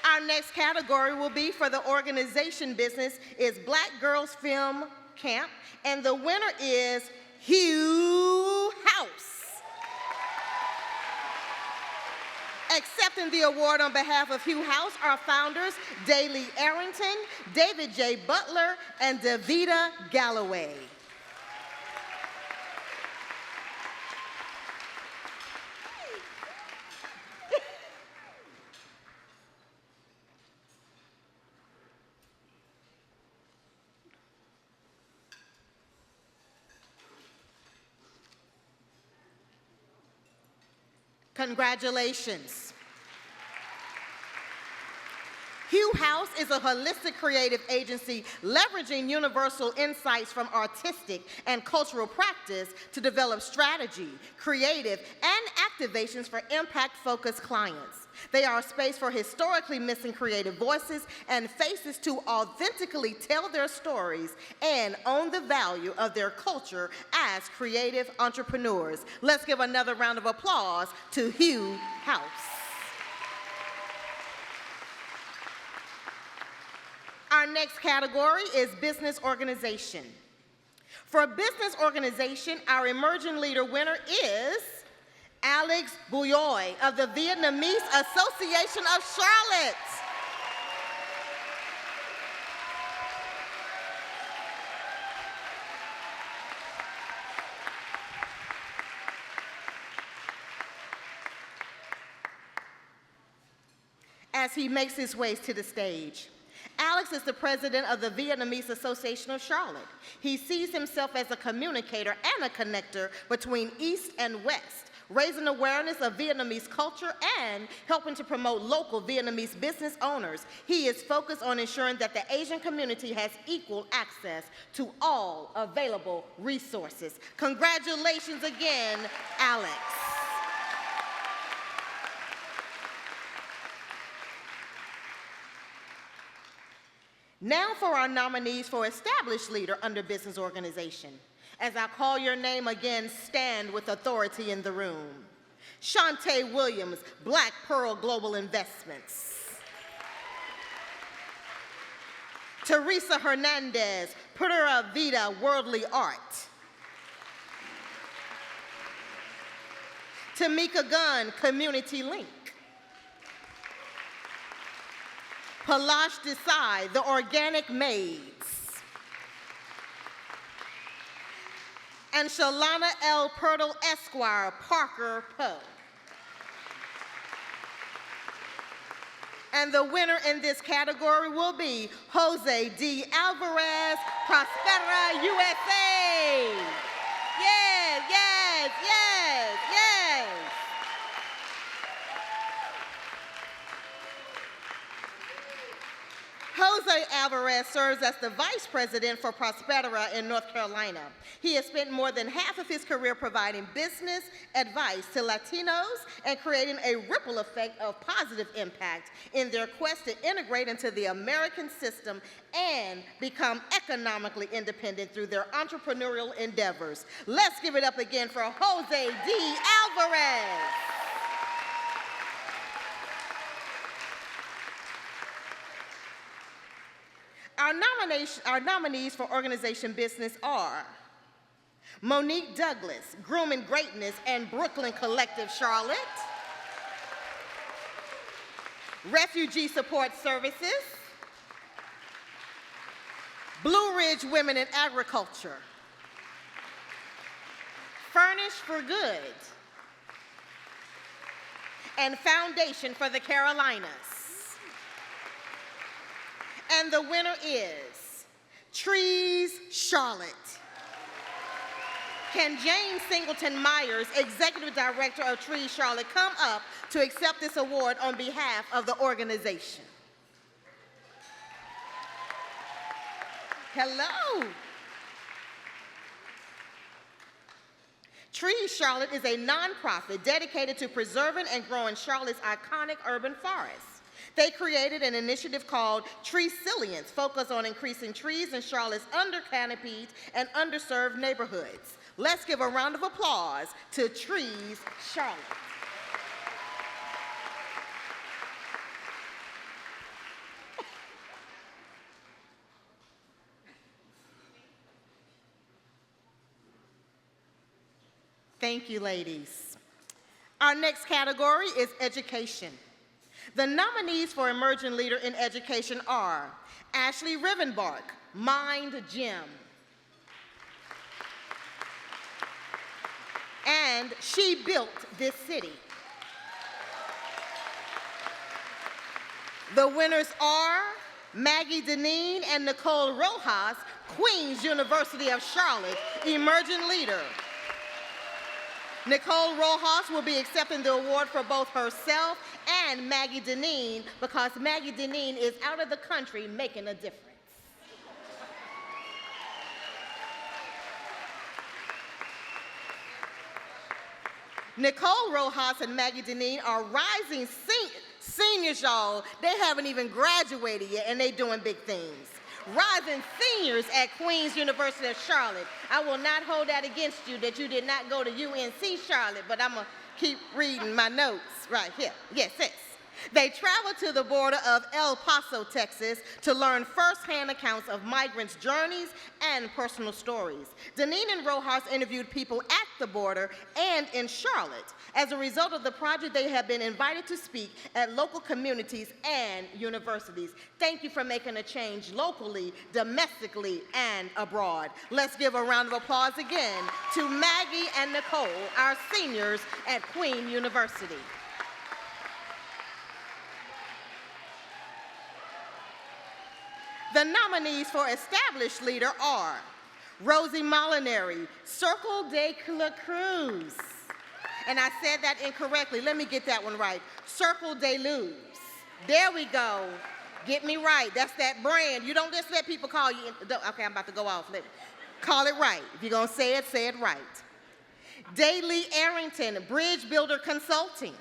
Our next category will be for the organization business is Black Girls Film Camp, and the winner is Hugh House. Accepting the award on behalf of Hugh House are founders Daly Arrington, David J. Butler, and Davida Galloway. Congratulations. Hugh House is a holistic creative agency leveraging universal insights from artistic and cultural practice to develop strategy, creative, and activations for impact-focused clients. They are a space for historically missing creative voices and faces to authentically tell their stories and own the value of their culture as creative entrepreneurs. Let's give another round of applause to Hugh House. Our next category is business organization. For business organization, our emerging leader winner is Alex Bouyoy of the Vietnamese Association of Charlotte. As he makes his way to the stage, Alex is the president of the Vietnamese Association of Charlotte. He sees himself as a communicator and a connector between East and West, raising awareness of Vietnamese culture and helping to promote local Vietnamese business owners. He is focused on ensuring that the Asian community has equal access to all available resources. Congratulations again, Alex. Now for our nominees for Established Leader under Business Organization. As I call your name again, stand with authority in the room. Shantae Williams, Black Pearl Global Investments. Teresa Hernandez, Pura Vida Worldly Art. Tamika Gunn, Community Link. Palash Desai, The Organic Maids. And Shalana L. Pirtle Esquire, Parker Poe. And the winner in this category will be Jose D. Alvarez, Prospera USA. Yes, yes, yes, yes. Jose Alvarez serves as the vice president for Prospera in North Carolina. He has spent more than half of his career providing business advice to Latinos and creating a ripple effect of positive impact in their quest to integrate into the American system and become economically independent through their entrepreneurial endeavors. Let's give it up again for Jose D. Alvarez. Our nominees for organization business are Monique Douglas, Grooming Greatness and Brooklyn Collective Charlotte, Refugee Support Services, Blue Ridge Women in Agriculture, Furnish for Good, and Foundation for the Carolinas. And the winner is Trees Charlotte. Can James Singleton Myers, Executive Director of Trees Charlotte, come up to accept this award on behalf of the organization? Hello. Trees Charlotte is a nonprofit dedicated to preserving and growing Charlotte's iconic urban forests. They created an initiative called Treesilience, focused on increasing trees in Charlotte's under-canopied and underserved neighborhoods. Let's give a round of applause to Trees Charlotte. Thank you, ladies. Our next category is education. The nominees for Emerging Leader in Education are Ashley Rivenbark, Mind Gym, and She Built This City. The winners are Maggie Deneen and Nicole Rojas, Queens University of Charlotte, Emerging Leader. Nicole Rojas will be accepting the award for both herself and Maggie Deneen because Maggie Deneen is out of the country making a difference. Nicole Rojas and Maggie Deneen are rising seniors, y'all. They haven't even graduated yet, and they doing big things. Rising seniors at Queen's University of Charlotte. I will not hold that against you that you did not go to UNC Charlotte, but I'm going to keep reading my notes right here. Yes, yes. They traveled to the border of El Paso, Texas, to learn firsthand accounts of migrants' journeys and personal stories. Deneen and Rojas interviewed people at the border and in Charlotte. As a result of the project, they have been invited to speak at local communities and universities. Thank you for making a change locally, domestically, and abroad. Let's give a round of applause again to Maggie and Nicole, our seniors at Queen University. The nominees for Established Leader are Rosie Molinary, Circle de la Cruz. And I said that incorrectly. Let me get that one right. Circle de Luz. There we go. Get me right. That's that brand. You don't just let people call you. Okay, I'm about to go off. Call it right. If you're going to say it right. Daly Arrington, Bridge Builder Consulting.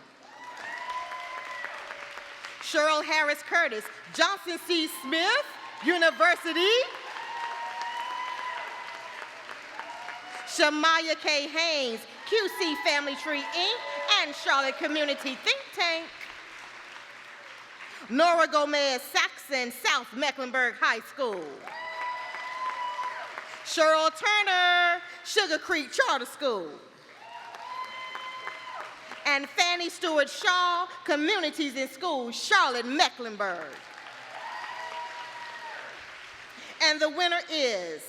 Cheryl Harris Curtis, Johnson C. Smith University. Shamaya K. Haynes, QC Family Tree, Inc., and Charlotte Community Think Tank. Nora Gomez Saxon, South Mecklenburg High School. Cheryl Turner, Sugar Creek Charter School. And Fannie Stewart Shaw, Communities in Schools, Charlotte Mecklenburg. And the winner is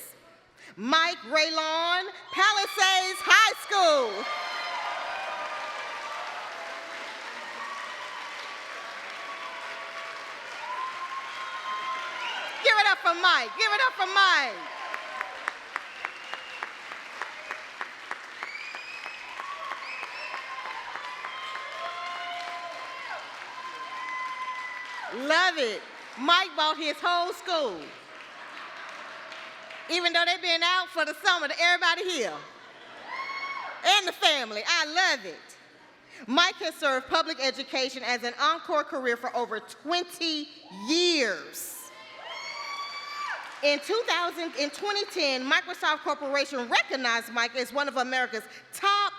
Mike Raylon, Palisades High School. Give it up for Mike. Give it up for Mike. Love it. Mike bought his whole school. Even though they've been out for the summer, to everybody here and the family. I love it. Mike has served public education as an encore career for over 20 years. In 2010, Microsoft Corporation recognized Mike as one of America's top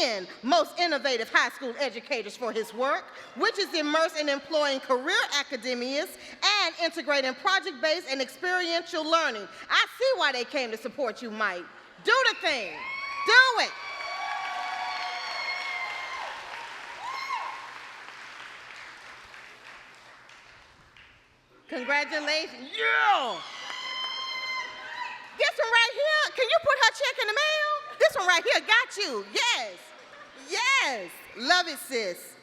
10 most innovative high school educators for his work, which is immersed in employing career academics and integrating project-based and experiential learning. I see why they came to support you, Mike. Do the thing. Do it. Congratulations. Yeah. This one right here, can you put her check in the mail? This one right here got you. Yes. Yes. Love it, sis.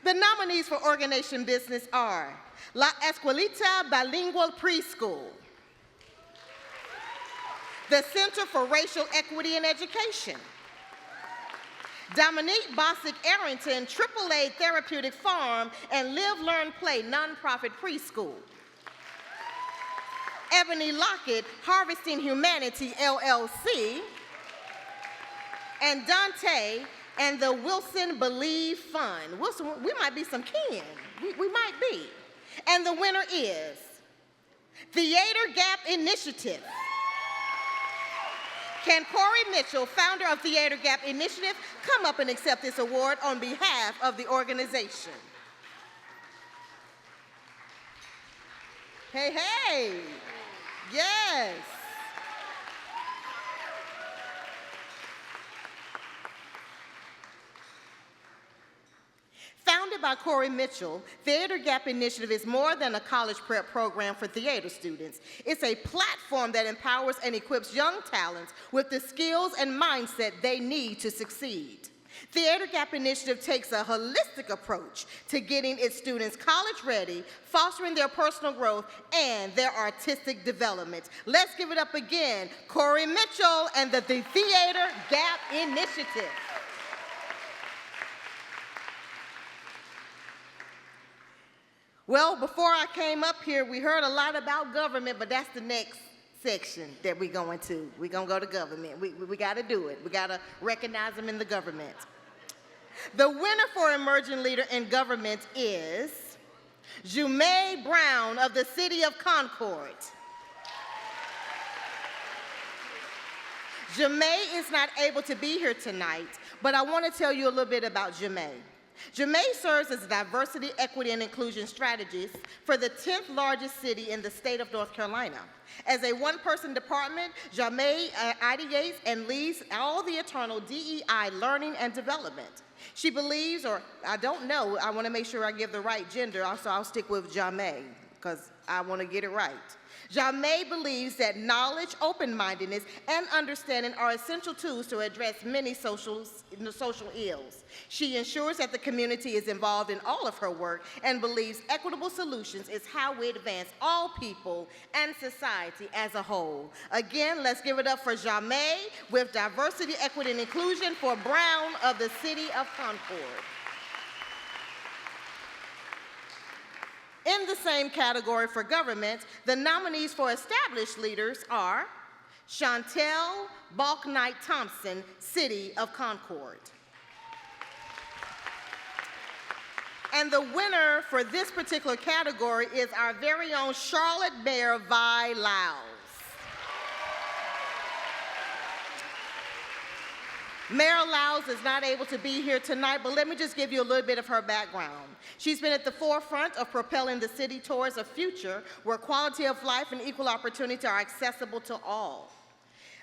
The nominees for Organization Business are La Escuelita Bilingual Preschool, the Center for Racial Equity in Education, Dominique Bosick Arrington, AAA Therapeutic Farm and Live, Learn, Play nonprofit preschool, Ebony Lockett, Harvesting Humanity, LLC, and Dante and the Wilson Believe Fund. Wilson, we might be some kin. We might be. And the winner is Theater Gap Initiative. Can Corey Mitchell, founder of Theater Gap Initiative, come up and accept this award on behalf of the organization? Hey, hey. Yes. Founded by Corey Mitchell, Theater Gap Initiative is more than a college prep program for theater students. It's a platform that empowers and equips young talents with the skills and mindset they need to succeed. Theater Gap Initiative takes a holistic approach to getting its students college ready, fostering their personal growth and their artistic development. Let's give it up again, Corey Mitchell and the Theater Gap Initiative. Well, before I came up here, we heard a lot about government, but that's the next section that we're going to. We're going to go to government. We got to do it. We got to recognize them in the government. The winner for Emerging Leader in Government is Jumae Brown of the City of Concord. Jumae is not able to be here tonight, but I want to tell you a little bit about Jumae. Jumae serves as a diversity, equity, and inclusion strategist for the 10th largest city in the state of North Carolina. As a one-person department, Jumae ideates and leads all the internal DEI learning and development. She believes, or I don't know, I want to make sure I give the right gender, so I'll stick with Jumae, because I want to get it right. Jumae believes that knowledge, open-mindedness, and understanding are essential tools to address many social ills. She ensures that the community is involved in all of her work and believes equitable solutions is how we advance all people and society as a whole. Again, let's give it up for Jumae with Diversity, Equity, and Inclusion for Brown of the City of Concord. In the same category for government, the nominees for established leaders are Chantel Balknight-Thompson, City of Concord. And the winner for this particular category is our very own Charlotte Mayor Vi Lyles. Mayor Lyles is not able to be here tonight, but let me just give you a little bit of her background. She's been at the forefront of propelling the city towards a future where quality of life and equal opportunity are accessible to all.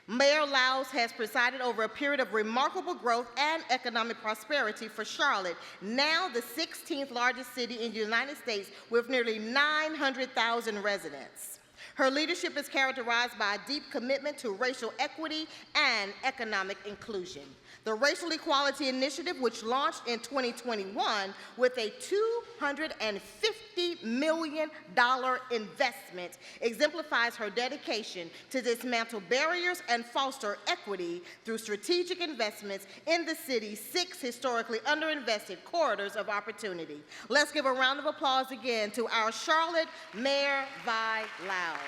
Mayor Lyles has presided over a period of remarkable growth and economic prosperity for Charlotte, now the 16th largest city in the United States with nearly 900,000 residents. Her leadership is characterized by a deep commitment to racial equity and economic inclusion. The Racial Equality Initiative, which launched in 2021 with a $250 million investment, exemplifies her dedication to dismantle barriers and foster equity through strategic investments in the city's 6 historically underinvested corridors of opportunity. Let's give a round of applause again to our Charlotte Mayor Vi Lyles.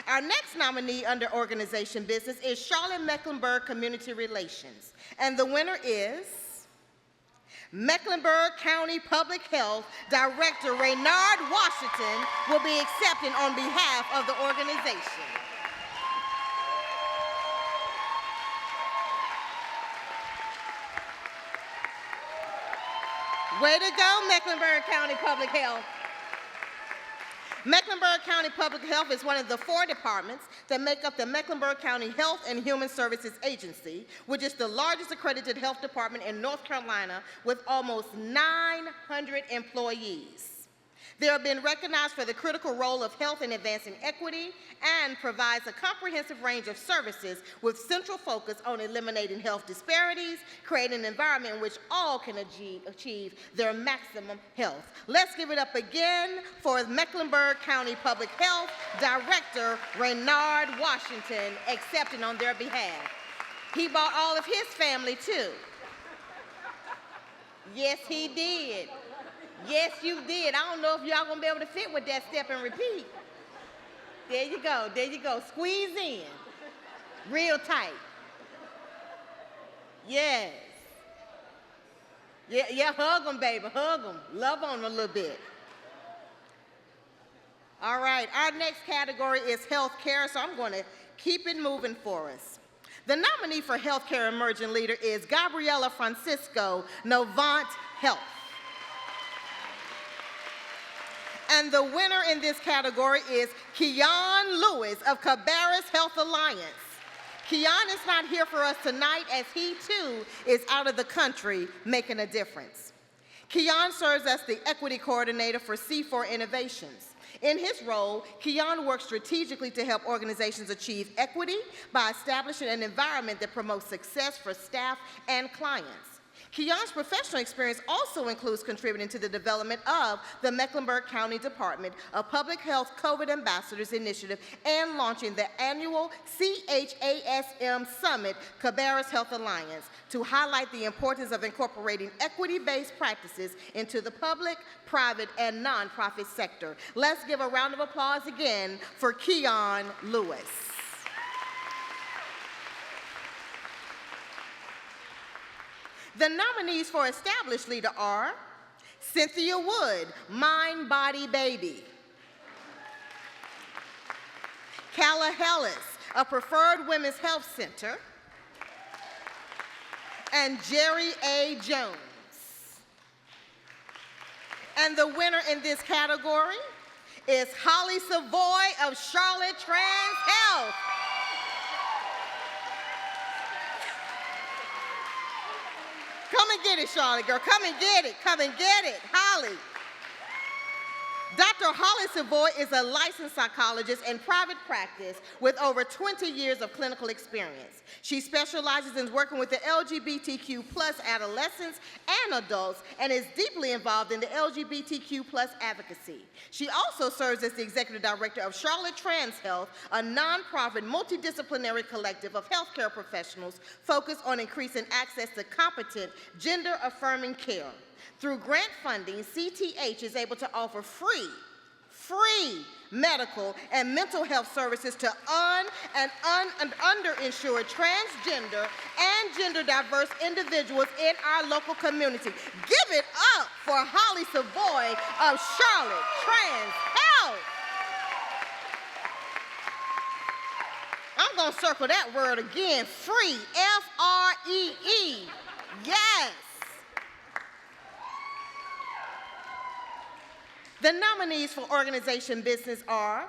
Our next nominee under organization business is Charlotte-Mecklenburg Community Relations, and the winner is Mecklenburg County Public Health Director Reynard Washington will be accepting on behalf of the organization. Way to go, Mecklenburg County Public Health. Mecklenburg County Public Health is one of the 4 departments that make up the Mecklenburg County Health and Human Services Agency, which is the largest accredited health department in North Carolina with almost 900 employees. They have been recognized for the critical role of health in advancing equity and provides a comprehensive range of services with central focus on eliminating health disparities, creating an environment in which all can achieve their maximum health. Let's give it up again for Mecklenburg County Public Health Director Reynard Washington, accepting on their behalf. He brought all of his family too. Yes, he did. Yes, you did. I don't know if y'all gonna be able to fit with that step and repeat. There you go, there you go. Squeeze in, real tight. Yes. Yeah, hug them, baby, hug them. Love on them a little bit. All right, our next category is healthcare, so I'm gonna keep it moving for us. The nominee for Healthcare Emerging Leader is Gabriela Francisco, Novant Health. And the winner in this category is Keon Lewis of Cabarrus Health Alliance. Keon is not here for us tonight as he too is out of the country making a difference. Keon serves as the equity coordinator for C4 Innovations. In his role, Keon works strategically to help organizations achieve equity by establishing an environment that promotes success for staff and clients. Keon's professional experience also includes contributing to the development of the Mecklenburg County Department of Public Health COVID Ambassadors Initiative and launching the annual CHASM Summit, Cabarrus Health Alliance, to highlight the importance of incorporating equity-based practices into the public, private, and nonprofit sector. Let's give a round of applause again for Keon Lewis. The nominees for Established Leader are Cynthia Wood, Mind Body Baby; Gala, a Preferred Women's Health Center; and Jerry A. Jones. And the winner in this category is Holly Savoy of Charlotte Trans Health. Come and get it, Charlotte girl. Come and get it. Come and get it. Holly. Dr. Holly Savoy is a licensed psychologist in private practice with over 20 years of clinical experience. She specializes in working with the LGBTQ+ adolescents and adults and is deeply involved in the LGBTQ+ advocacy. She also serves as the executive director of Charlotte Trans Health, a nonprofit multidisciplinary collective of healthcare professionals focused on increasing access to competent, gender-affirming care. Through grant funding, CTH is able to offer free medical and mental health services to and underinsured transgender and gender diverse individuals in our local community. Give it up for Holly Savoy of Charlotte Trans Health. I'm gonna circle that word again, free, F-R-E-E, yes. The nominees for organization business are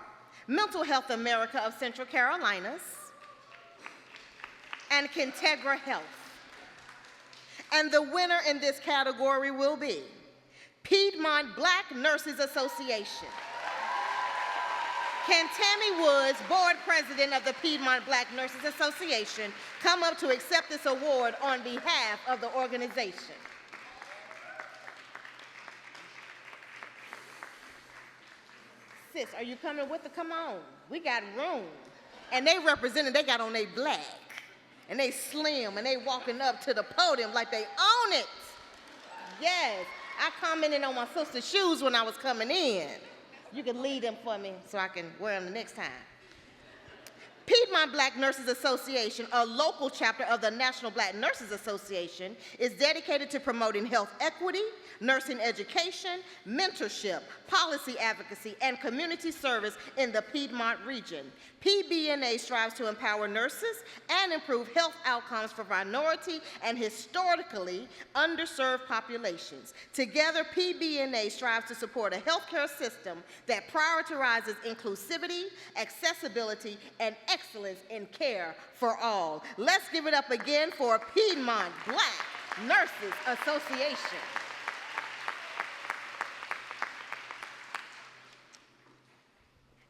Mental Health America of Central Carolinas and Contegra Health. And the winner in this category will be Piedmont Black Nurses Association. Can Tammy Woods, board president of the Piedmont Black Nurses Association, come up to accept this award on behalf of the organization? Sis, are you coming with us? Come on. We got room. And they represented, they got on they black. And they slim, and they walking up to the podium like they own it. Yes. I commented on my sister's shoes when I was coming in. You can leave them for me so I can wear them the next time. Piedmont Black Nurses Association, a local chapter of the National Black Nurses Association, is dedicated to promoting health equity, nursing education, mentorship, policy advocacy, and community service in the Piedmont region. PBNA strives to empower nurses and improve health outcomes for minority and historically underserved populations. Together, PBNA strives to support a healthcare system that prioritizes inclusivity, accessibility, and excellence in care for all. Let's give it up again for Piedmont Black Nurses Association.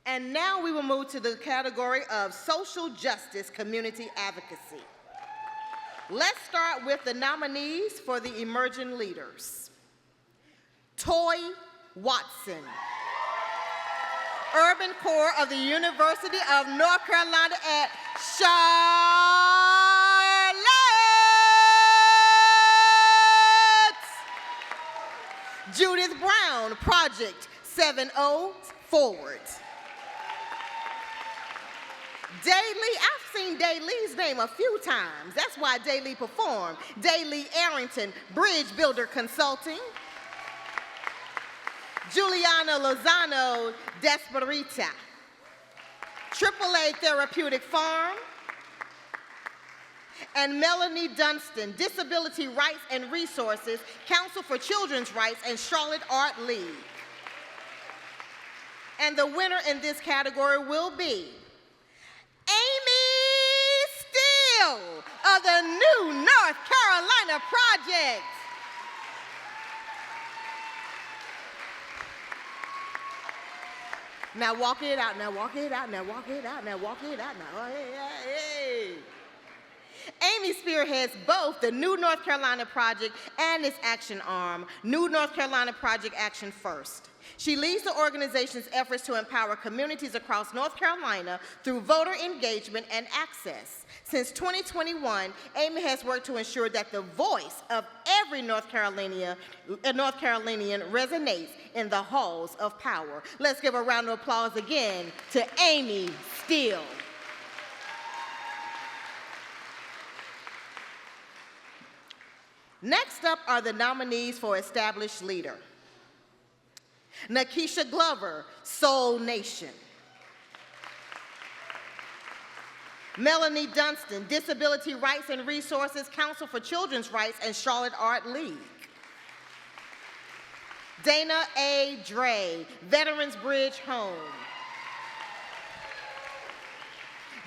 And now we will move to the category of social justice community advocacy. Let's start with the nominees for the emerging leaders. Toy Watson, Urban Core of the University of North Carolina at Charlotte. Judith Brown, Project 70 Forward. Day Lee, I've seen Day Lee's name a few times. That's why Day Lee performed. Day Lee Arrington, Bridge Builder Consulting. Juliana Lozano, Desperita. AAA Therapeutic Farm. And Melanie Dunstan, Disability Rights and Resources, Council for Children's Rights, and Charlotte Art League. And the winner in this category will be Amy Steele of the New North Carolina Project. Now walk it out, now walk it out, now walk it out, now walk it out, now. Hey, hey, hey. Amy spearheads both the New North Carolina Project and its action arm, New North Carolina Project Action First. She leads the organization's efforts to empower communities across North Carolina through voter engagement and access. Since 2021, Amy has worked to ensure that the voice of every North Carolinian resonates in the halls of power. Let's give a round of applause again to Amy Steele. Next up are the nominees for Established Leader. Nakisha Glover, Soul Nation. Melanie Dunstan, Disability Rights and Resources, Council for Children's Rights and Charlotte Art League. Dana A. Dre, Veterans Bridge Home.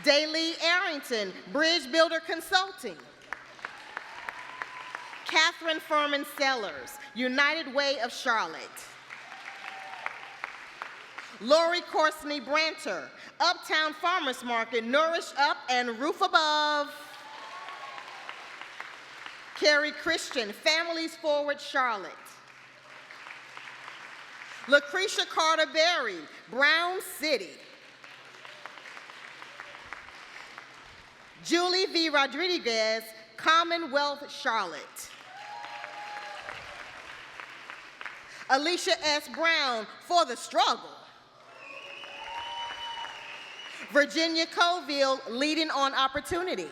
Dalee Arrington, Bridge Builder Consulting. Catherine Furman Sellers, United Way of Charlotte. Lori Corsney Branter, Uptown Farmers Market, Nourish Up and Roof Above. Carrie Christian, Families Forward Charlotte. Lucretia Carter Berry, Brown City. Julie V. Rodriguez, Commonwealth Charlotte. Alicia S. Brown, For the Struggle. Virginia Coville, Leading on Opportunity.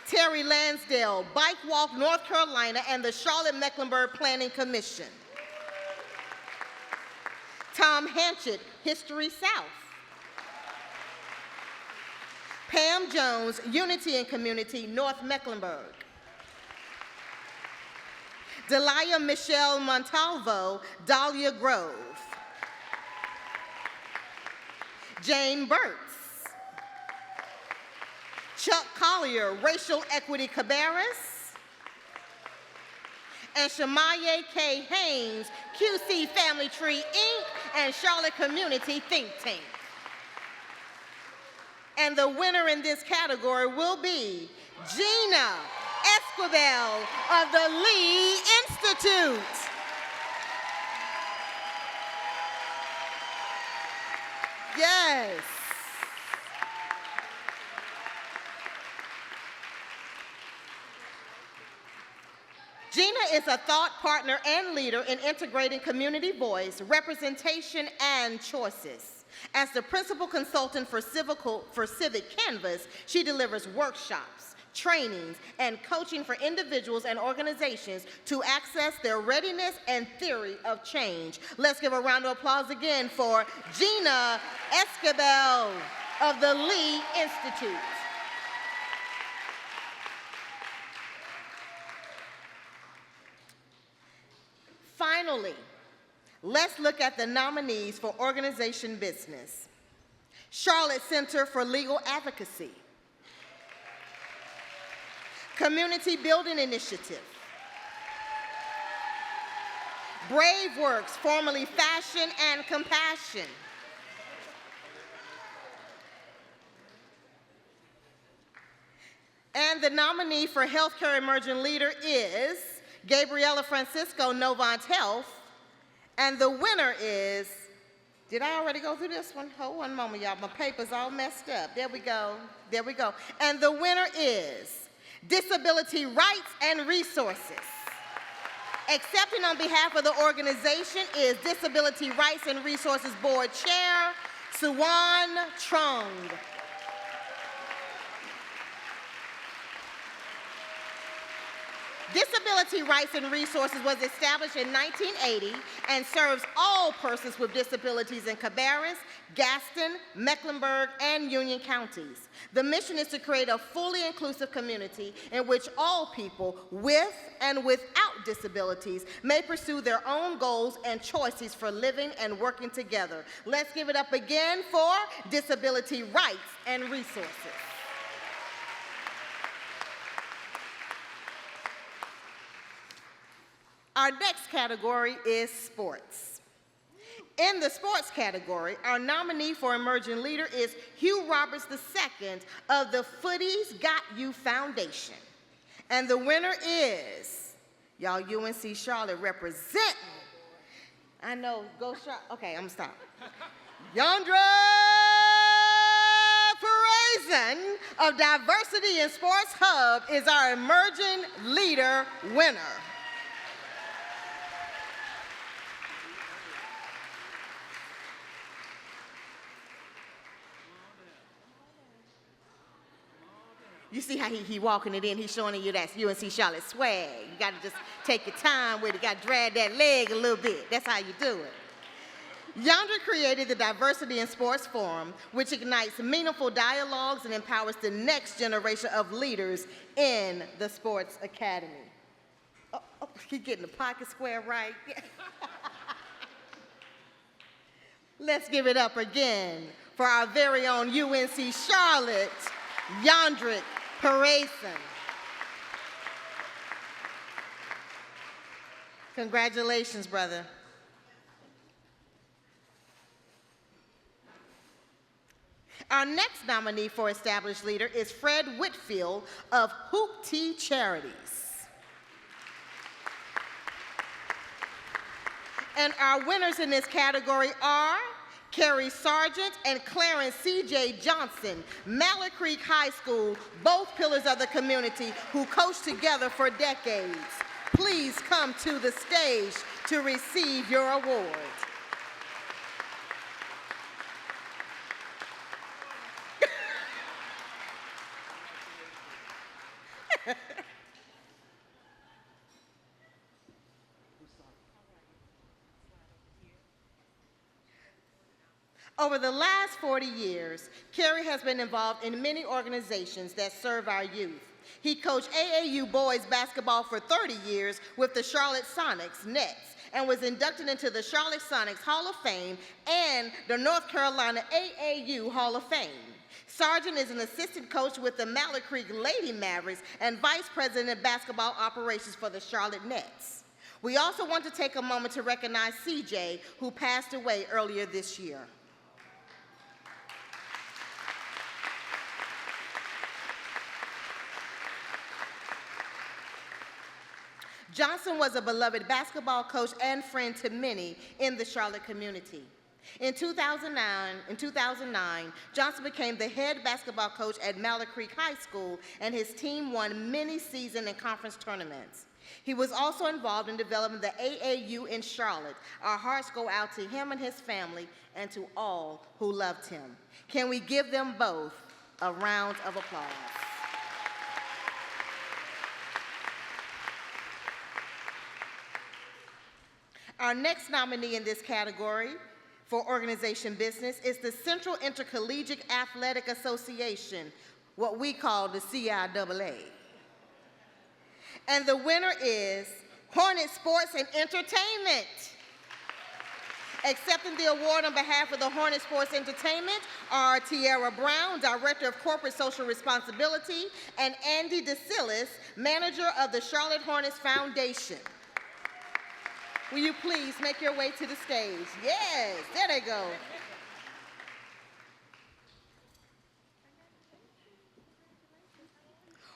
Terry Lansdale, Bike Walk North Carolina and the Charlotte-Mecklenburg Planning Commission. Tom Hanchett, History South. Pam Jones, Unity and Community, North Mecklenburg. Delia Michelle Montalvo, Dahlia Grove. Jane Burtz. Chuck Collier, Racial Equity Cabarrus. And Shemaye K. Haynes, QC Family Tree, Inc. and Charlotte Community Think Tank. And the winner in this category will be Gina Esquivel of the Lee Institute. Yes. Gina is a thought partner and leader in integrating community voice, representation, and choices. As the principal consultant for Civic Canvas, she delivers workshops, trainings, and coaching for individuals and organizations to access their readiness and theory of change. Let's give a round of applause again for Gina Esquivel of the Lee Institute. Finally, let's look at the nominees for organization business. Charlotte Center for Legal Advocacy. Community Building Initiative. Brave Works, formerly Fashion and Compassion. And the nominee for Healthcare Emerging Leader is Gabriela Francisco, Novant Health. And the winner is, did I already go through this one? Hold one moment, y'all. My paper's all messed up. There we go. There we go. And the winner is Disability Rights and Resources. Accepting on behalf of the organization is Disability Rights and Resources Board Chair, Suwan Trung. Disability Rights and Resources was established in 1980 and serves all persons with disabilities in Cabarrus, Gaston, Mecklenburg, and Union counties. The mission is to create a fully inclusive community in which all people with and without disabilities may pursue their own goals and choices for living and working together. Let's give it up again for Disability Rights and Resources. Our next category is sports. In the sports category, our nominee for Emerging Leader is Hugh Roberts II of the Footies Got You Foundation. And the winner is, y'all UNC Charlotte representing. I know, go Charlotte. Okay, I'm gonna stop. Yandra Parazen of Diversity in Sports Hub is our Emerging Leader winner. You see how he walking it in, he's showing you that UNC Charlotte swag. You gotta just take your time with it, you gotta drag that leg a little bit. That's how you do it. Yandra created the Diversity in Sports Forum, which ignites meaningful dialogues and empowers the next generation of leaders in the sports academy. Oh, he's getting the pocket square right. Let's give it up again for our very own UNC Charlotte, Yandra Parazen. Congratulations, brother. Our next nominee for Established Leader is Fred Whitfield of Hoop Tea Charities. And our winners in this category are Carrie Sargent and Clarence C.J. Johnson, Mallard Creek High School, both pillars of the community who coached together for decades. Please come to the stage to receive your award. Over the last 40 years, Kerry has been involved in many organizations that serve our youth. He coached AAU boys basketball for 30 years with the Charlotte Sonics Nets and was inducted into the Charlotte Sonics Hall of Fame and the North Carolina AAU Hall of Fame. Sargent is an assistant coach with the Mallard Creek Lady Mavericks and vice president of basketball operations for the Charlotte Nets. We also want to take a moment to recognize CJ, who passed away earlier this year. Johnson was a beloved basketball coach and friend to many in the Charlotte community. In 2009, Johnson became the head basketball coach at Mallard Creek High School, and his team won many season and conference tournaments. He was also involved in developing the AAU in Charlotte. Our hearts go out to him and his family and to all who loved him. Can we give them both a round of applause? Our next nominee in this category for organization business is the Central Intercollegiate Athletic Association, what we call the CIAA. And the winner is Hornet Sports and Entertainment. Accepting the award on behalf of the Hornet Sports Entertainment are Tiara Brown, Director of Corporate Social Responsibility, and Andy DeSillis, Manager of the Charlotte Hornets Foundation. Will you please make your way to the stage? Yes, there they go.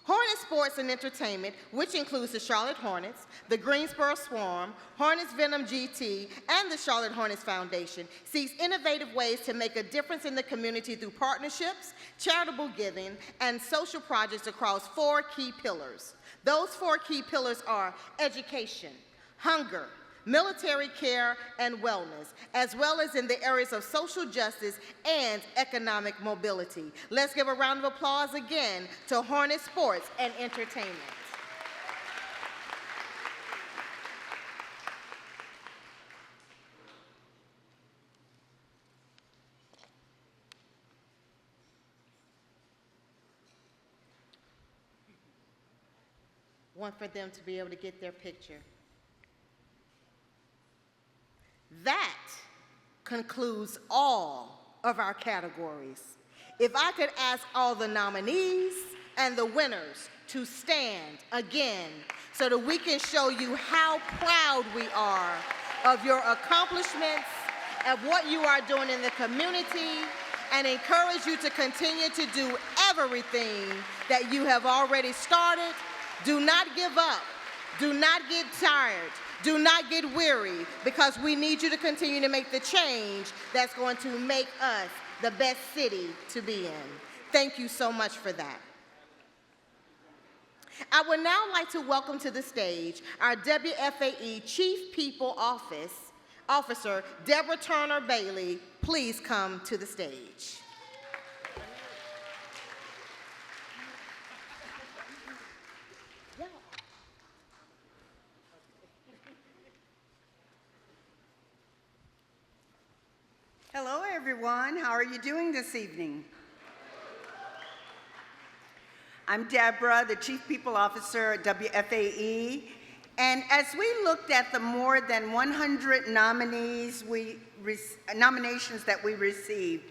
Hornet Sports and Entertainment, which includes the Charlotte Hornets, the Greensboro Swarm, Hornets Venom GT, and the Charlotte Hornets Foundation, seeks innovative ways to make a difference in the community through partnerships, charitable giving, and social projects across 4 key pillars. Those 4 key pillars are education, hunger, military care, and wellness, as well as in the areas of social justice and economic mobility. Let's give a round of applause again to Hornet Sports and Entertainment. Want for them to be able to get their picture. That concludes all of our categories. If I could ask all the nominees and the winners to stand again so that we can show you how proud we are of your accomplishments of what you are doing in the community and encourage you to continue to do everything that you have already started. Do not give up. Do not get tired. Do not get weary, because we need you to continue to make the change that's going to make us the best city to be in. Thank you so much for that. I would now like to welcome to the stage our WFAE Chief People Officer, Deborah Turner Bailey. Please come to the stage. Hello, everyone. How are you doing this evening? I'm Deborah, the Chief People Officer at WFAE. And as we looked at the more than 100 nominations that we received,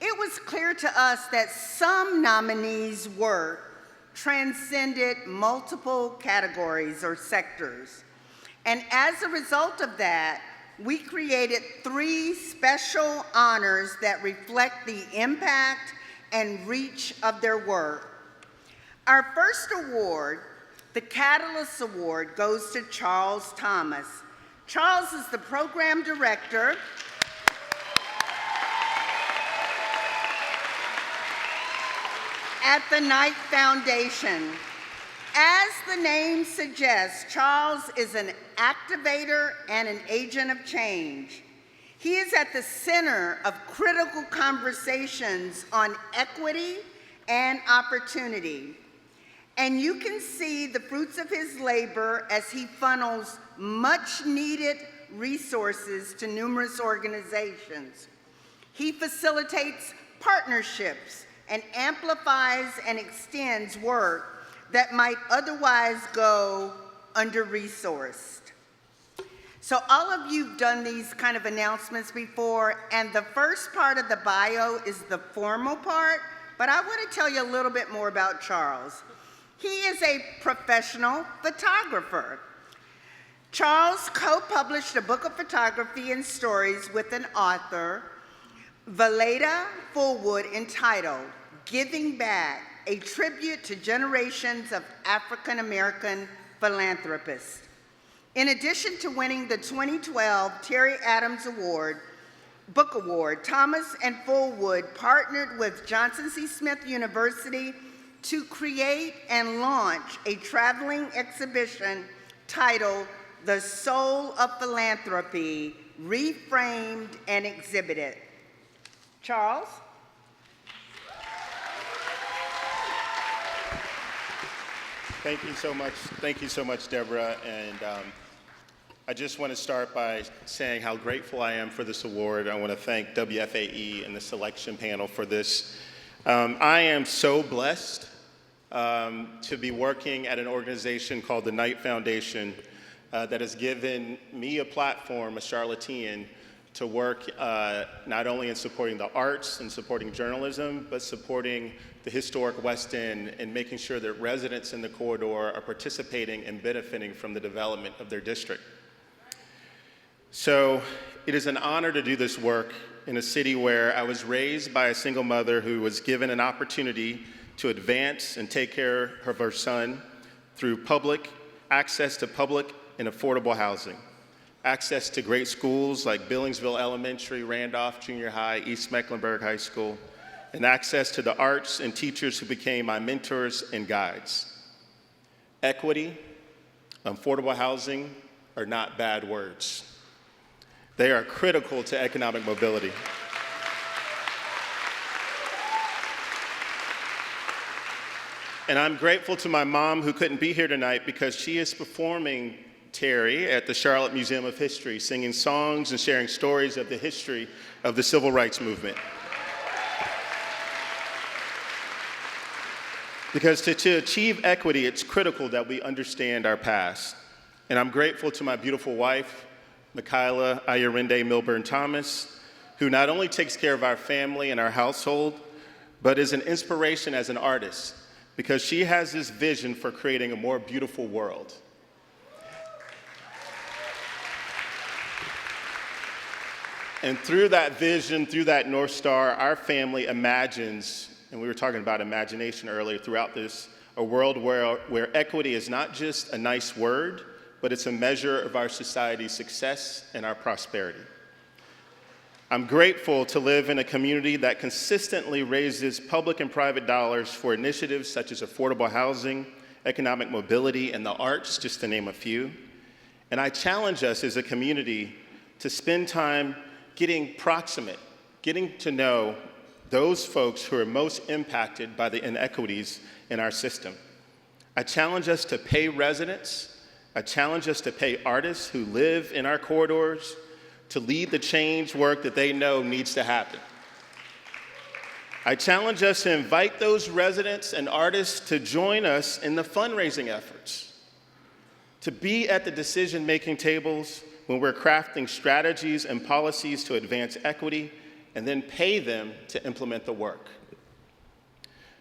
it was clear to us that some nominees' work transcended multiple categories or sectors. And as a result of that, we created 3 special honors that reflect the impact and reach of their work. Our first award, the Catalyst Award, goes to Charles Thomas. Charles is the program director at the Knight Foundation. As the name suggests, Charles is an activator and an agent of change. He is at the center of critical conversations on equity and opportunity. And you can see the fruits of his labor as he funnels much needed resources to numerous organizations. He facilitates partnerships and amplifies and extends work that might otherwise go under-resourced. So all of you've done these kind of announcements before, and the first part of the bio is the formal part, but I want to tell you a little bit more about Charles. He is a professional photographer. Charles co-published a book of photography and stories with an author, Valeda Fullwood, entitled Giving Back, a tribute to generations of African-American philanthropists. In addition to winning the 2012 Terry Adams Book Award, Thomas and Fullwood partnered with Johnson C. Smith University to create and launch a traveling exhibition titled The Soul of Philanthropy, Reframed and Exhibited. Charles? Thank you so much. Thank you so much, Deborah. And I just want to start by saying how grateful I am for this award. I want to thank WFAE and the selection panel for this. I am so blessed to be working at an organization called the Knight Foundation that has given me a platform, a Charlottean, to work not only in supporting the arts and supporting journalism, but supporting the historic West End and making sure that residents in the corridor are participating and benefiting from the development of their district. So it is an honor to do this work in a city where I was raised by a single mother who was given an opportunity to advance and take care of her son through access to public and affordable housing, access to great schools like Billingsville Elementary, Randolph Junior High, East Mecklenburg High School, and access to the arts and teachers who became my mentors and guides. Equity, affordable housing are not bad words. They are critical to economic mobility. And I'm grateful to my mom who couldn't be here tonight because she is performing Terry at the Charlotte Museum of History, singing songs and sharing stories of the history of the civil rights movement. Because to achieve equity, it's critical that we understand our past. And I'm grateful to my beautiful wife, Michaela Ayarinde Milburn Thomas, who not only takes care of our family and our household, but is an inspiration as an artist, because she has this vision for creating a more beautiful world. And through that vision, through that North Star, our family imagines, and we were talking about imagination earlier throughout this, a world where equity is not just a nice word, but it's a measure of our society's success and our prosperity. I'm grateful to live in a community that consistently raises public and private dollars for initiatives such as affordable housing, economic mobility, and the arts, just to name a few. And I challenge us as a community to spend time getting proximate, getting to know those folks who are most impacted by the inequities in our system. I challenge us to pay residents. I challenge us to pay artists who live in our corridors to lead the change work that they know needs to happen. I challenge us to invite those residents and artists to join us in the fundraising efforts, to be at the decision-making tables when we're crafting strategies and policies to advance equity, and then pay them to implement the work.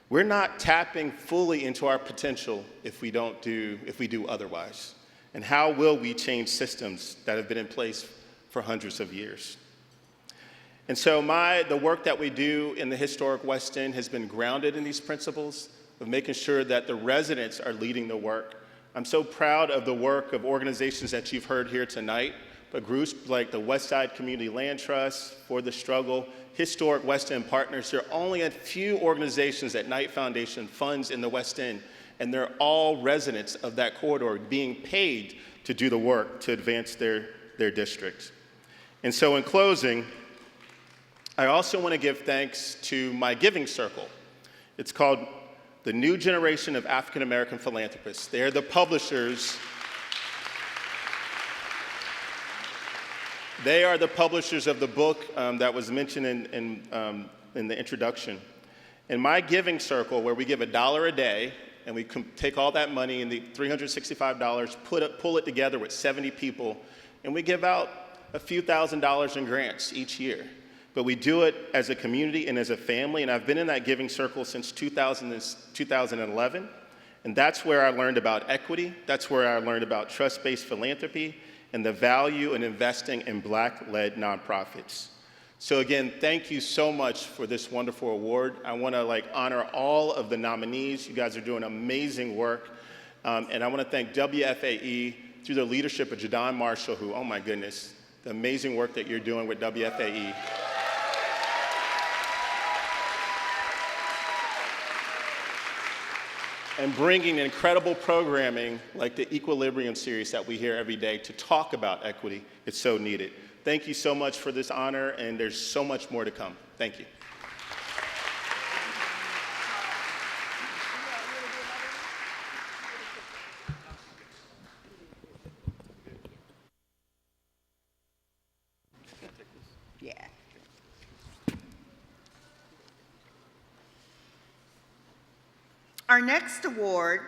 We're not tapping fully into our potential if we do otherwise. And how will we change systems that have been in place for hundreds of years? And so the work that we do in the historic West End has been grounded in these principles of making sure that the residents are leading the work. I'm so proud of the work of organizations that you've heard here tonight, but groups like the Westside Community Land Trust, For the Struggle, Historic West End Partners. There are only a few organizations that Knight Foundation funds in the West End, and they're all residents of that corridor being paid to do the work to advance their districts. And so in closing, I also want to give thanks to my giving circle. It's called the New Generation of African American Philanthropists. They're the publishers. They are the publishers of the book that was mentioned in the introduction. In my giving circle, where we give $1 a day, and we take all that money and the $365, pull it together with 70 people, and we give out a few $1,000s in grants each year. But we do it as a community and as a family, and I've been in that giving circle since 2011, and that's where I learned about equity, that's where I learned about trust-based philanthropy, and the value in investing in Black-led nonprofits. So again, thank you so much for this wonderful award. I want to honor all of the nominees. You guys are doing amazing work, and I want to thank WFAE through the leadership of Jadon Marshall, who, oh my goodness, the amazing work that you're doing with WFAE. And bringing incredible programming like the EQUALibrium series that we hear every day to talk about equity. It's so needed. Thank you so much for this honor, and there's so much more to come. Thank you. Yeah. Our next award,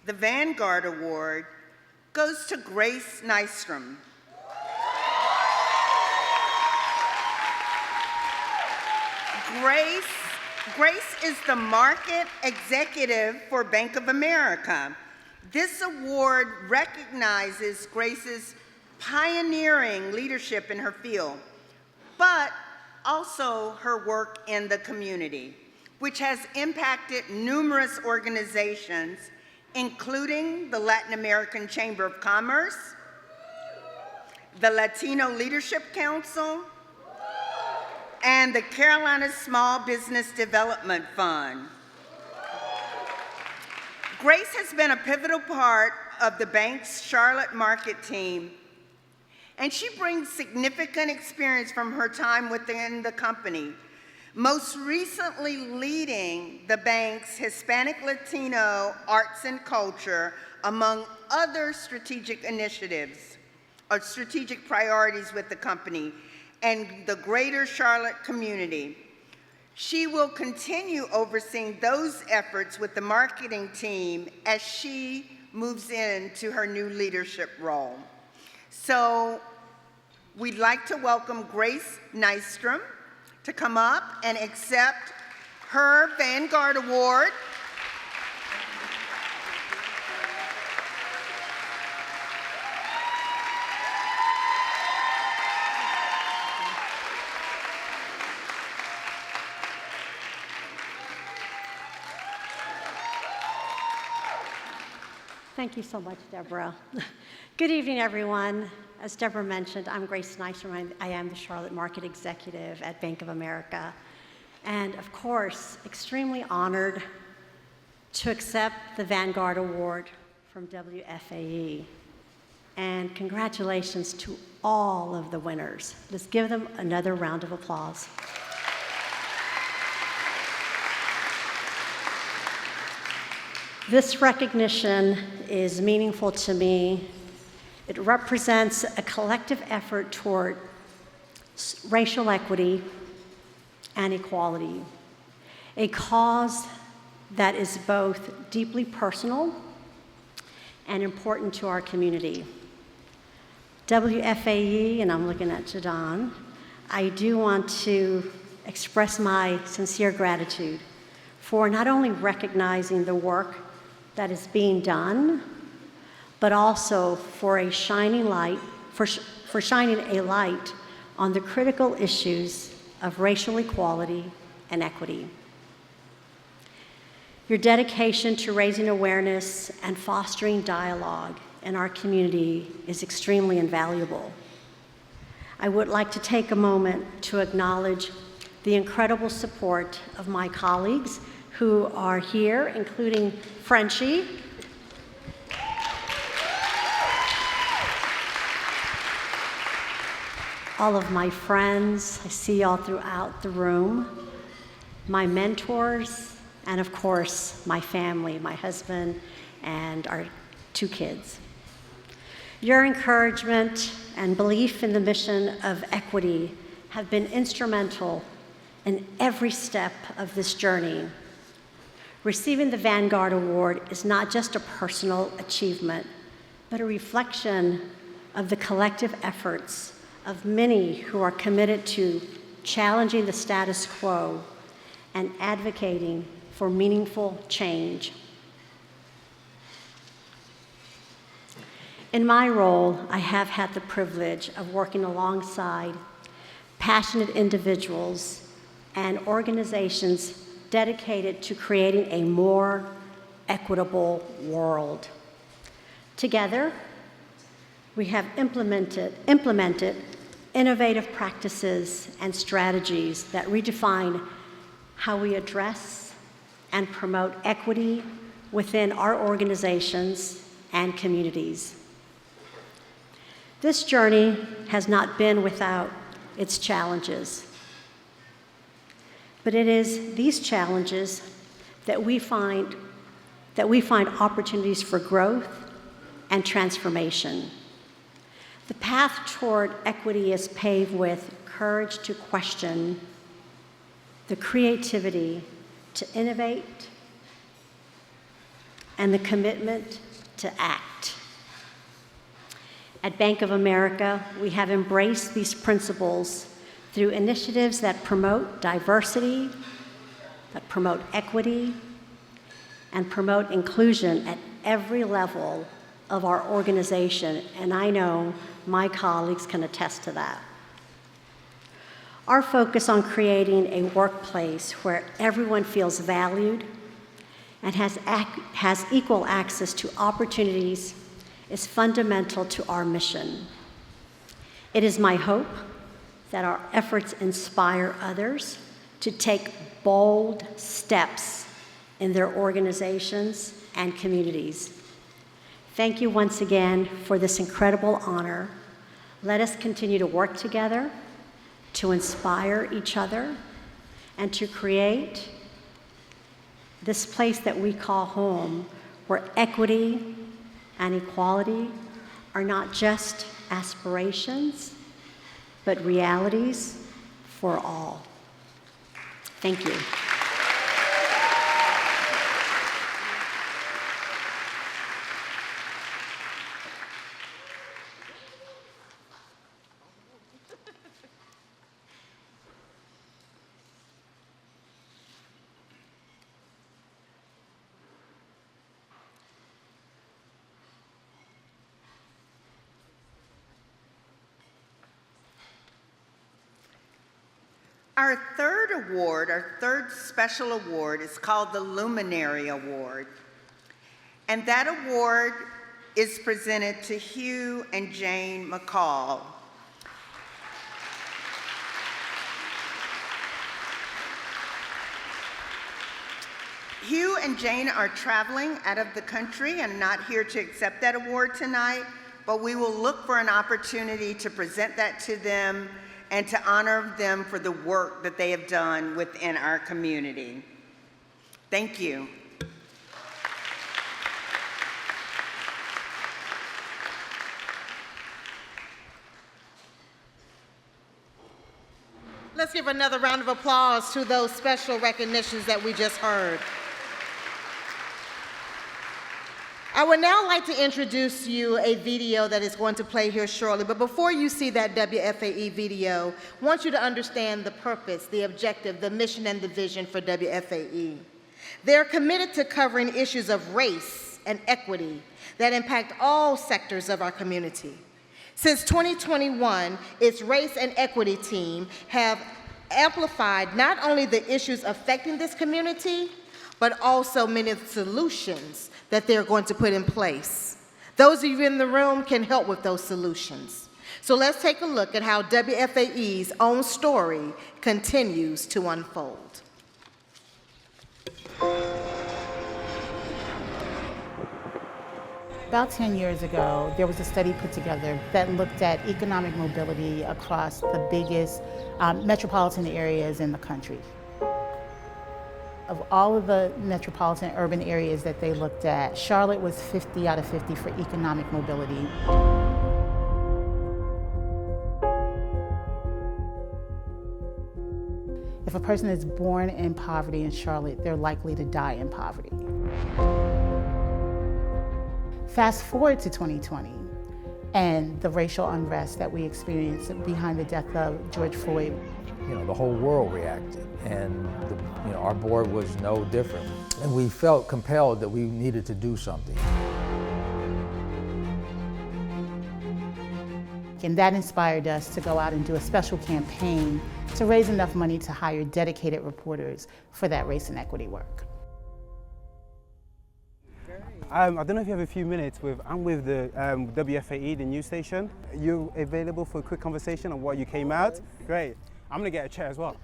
the Vanguard Award, goes to Grace Nystrom. Grace is the market executive for Bank of America. This award recognizes Grace's pioneering leadership in her field, but also her work in the community, which has impacted numerous organizations, including the Latin American Chamber of Commerce, the Latino Leadership Council, and the Carolina Small Business Development Fund. Grace has been a pivotal part of the bank's Charlotte market team, and she brings significant experience from her time within the company, most recently leading the bank's Hispanic Latino arts and culture, among other strategic initiatives or strategic priorities with the company and the greater Charlotte community. She will continue overseeing those efforts with the marketing team as she moves into her new leadership role. So we'd like to welcome Grace Nystrom to come up and accept her Vanguard Award. Thank you so much, Deborah. Good evening, everyone. As Deborah mentioned, I'm Grace Nystrom. I am the Charlotte Market Executive at Bank of America. And of course, extremely honored to accept the Vanguard Award from WFAE. And congratulations to all of the winners. Let's give them another round of applause. This recognition is meaningful to me. It represents a collective effort toward racial equity and equality, a cause that is both deeply personal and important to our community. WFAE, and I'm looking at Jadon, I do want to express my sincere gratitude for not only recognizing the work that is being done, but also for a shining light, for shining a light on the critical issues of racial equality and equity. Your dedication to raising awareness and fostering dialogue in our community is extremely invaluable. I would like to take a moment to acknowledge the incredible support of my colleagues who are here, including Frenchie, all of my friends, I see y'all throughout the room, my mentors, and of course, my family, my husband and our 2 kids. Your encouragement and belief in the mission of equity have been instrumental in every step of this journey. Receiving the Vanguard Award is not just a personal achievement, but a reflection of the collective efforts of many who are committed to challenging the status quo and advocating for meaningful change. In my role, I have had the privilege of working alongside passionate individuals and organizations dedicated to creating a more equitable world. Together, we have implemented innovative practices and strategies that redefine how we address and promote equity within our organizations and communities. This journey has not been without its challenges, but it is these challenges that we find opportunities for growth and transformation. The path toward equity is paved with courage to question, the creativity to innovate, and the commitment to act. At Bank of America, we have embraced these principles through initiatives that promote diversity, that promote equity, and promote inclusion at every level of our organization, and I know my colleagues can attest to that. Our focus on creating a workplace where everyone feels valued and has equal access to opportunities is fundamental to our mission. It is my hope that our efforts inspire others to take bold steps in their organizations and communities. Thank you once again for this incredible honor. Let us continue to work together to inspire each other and to create this place that we call home, where equity and equality are not just aspirations, but realities for all. Thank you. Our third special award, is called the Luminary Award. And that award is presented to Hugh and Jane McCall. Hugh and Jane are traveling out of the country and not here to accept that award tonight, but we will look for an opportunity to present that to them and to honor them for the work that they have done within our community. Thank you. Let's give another round of applause to those special recognitions that we just heard. I would now like to introduce you a video that is going to play here shortly, but before you see that WFAE video, I want you to understand the purpose, the objective, the mission, and the vision for WFAE. They're committed to covering issues of race and equity that impact all sectors of our community. Since 2021, its race and equity team have amplified not only the issues affecting this community, but also many of the solutions that they're going to put in place. Those of you in the room can help with those solutions. So let's take a look at how WFAE's own story continues to unfold. About 10 years ago, there was a study put together that looked at economic mobility across the biggest metropolitan areas in the country. Of all of the metropolitan urban areas that they looked at, Charlotte was 50 out of 50 for economic mobility. If a person is born in poverty in Charlotte, they're likely to die in poverty. Fast forward to 2020 and the racial unrest that we experienced behind the death of George Floyd. You know, the whole world reacted, and our board was no different. And we felt compelled that we needed to do something. And that inspired us to go out and do a special campaign to raise enough money to hire dedicated reporters for that race and equity work. I don't know if you have a few minutes. I'm with the WFAE, the news station. You available for a quick conversation on what you came out? Great. I'm gonna get a chair as well.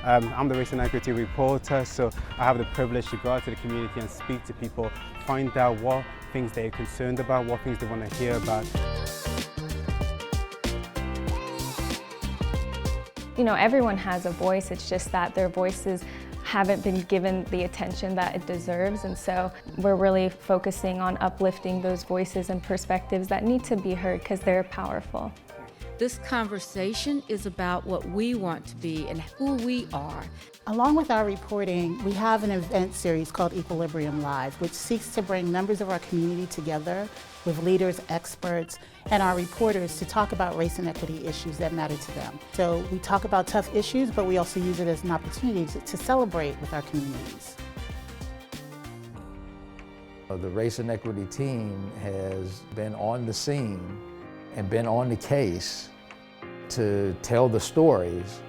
I'm the race and equity reporter, so I have the privilege to go out to the community and speak to people, find out what things they're concerned about, what things they want to hear about. You know, everyone has a voice, it's just that their voices haven't been given the attention that it deserves, and so we're really focusing on uplifting those voices and perspectives that need to be heard because they're powerful. This conversation is about what we want to be and who we are. Along with our reporting, we have an event series called EQUALibrium Live, which seeks to bring members of our community together with leaders, experts, and our reporters to talk about race and equity issues that matter to them. So we talk about tough issues, but we also use it as an opportunity to celebrate with our communities. The race and equity team has been on the scene and been on the case to tell the stories,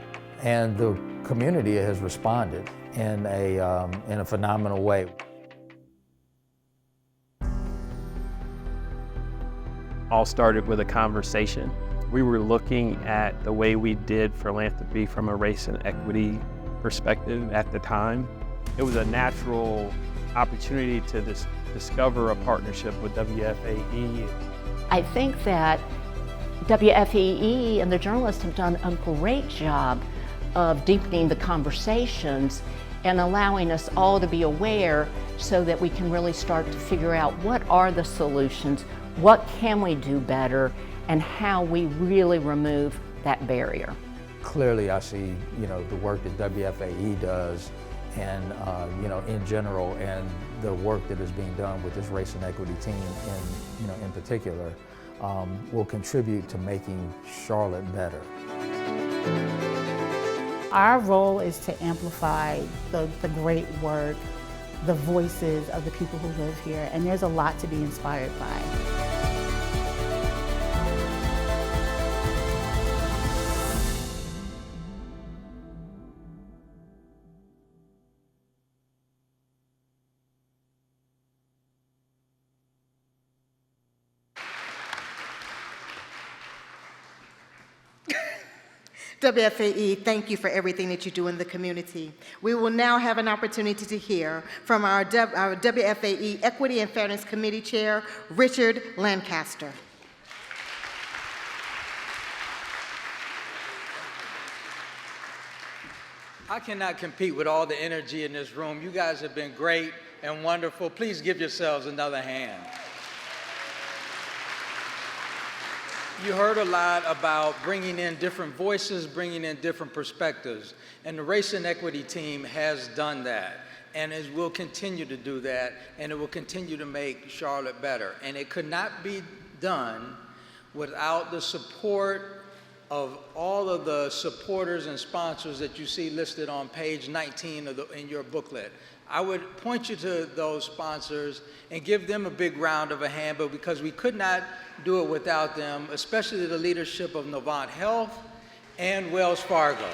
and the community has responded in a phenomenal way. All started with a conversation. We were looking at the way we did philanthropy from a race and equity perspective at the time. It was a natural opportunity to discover a partnership with WFAE. I think that WFAE and the journalists have done a great job of deepening the conversations and allowing us all to be aware so that we can really start to figure out what are the solutions, what can we do better, and how we really remove that barrier. Clearly I see, the work that WFAE does and, in general, and the work that is being done with this race and equity team in particular, will contribute to making Charlotte better. Our role is to amplify the great work, the voices of the people who live here, and there's a lot to be inspired by. WFAE, thank you for everything that you do in the community. We will now have an opportunity to hear from our WFAE Equity and Fairness Committee Chair, Richard Lancaster. I cannot compete with all the energy in this room. You guys have been great and wonderful. Please give yourselves another hand. You heard a lot about bringing in different voices, bringing in different perspectives, and the Race and Equity team has done that, and it will continue to do that, and it will continue to make Charlotte better. And it could not be done without the support of all of the supporters and sponsors that you see listed on page 19 in your booklet. I would point you to those sponsors and give them a big round of a hand, but because we could not do it without them, especially the leadership of Novant Health and Wells Fargo.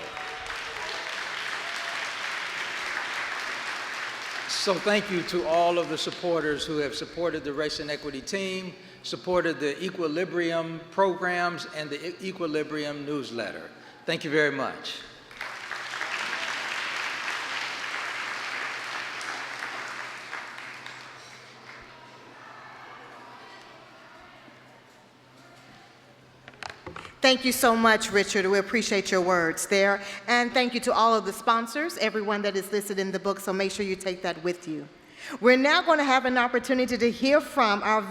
So thank you to all of the supporters who have supported the Race and Equity team, supported the EQUALibrium programs and the EQUALibrium newsletter. Thank you very much. Thank you so much, Richard. We appreciate your words there. And thank you to all of the sponsors, everyone that is listed in the book, so make sure you take that with you. We're now going to have an opportunity to hear from our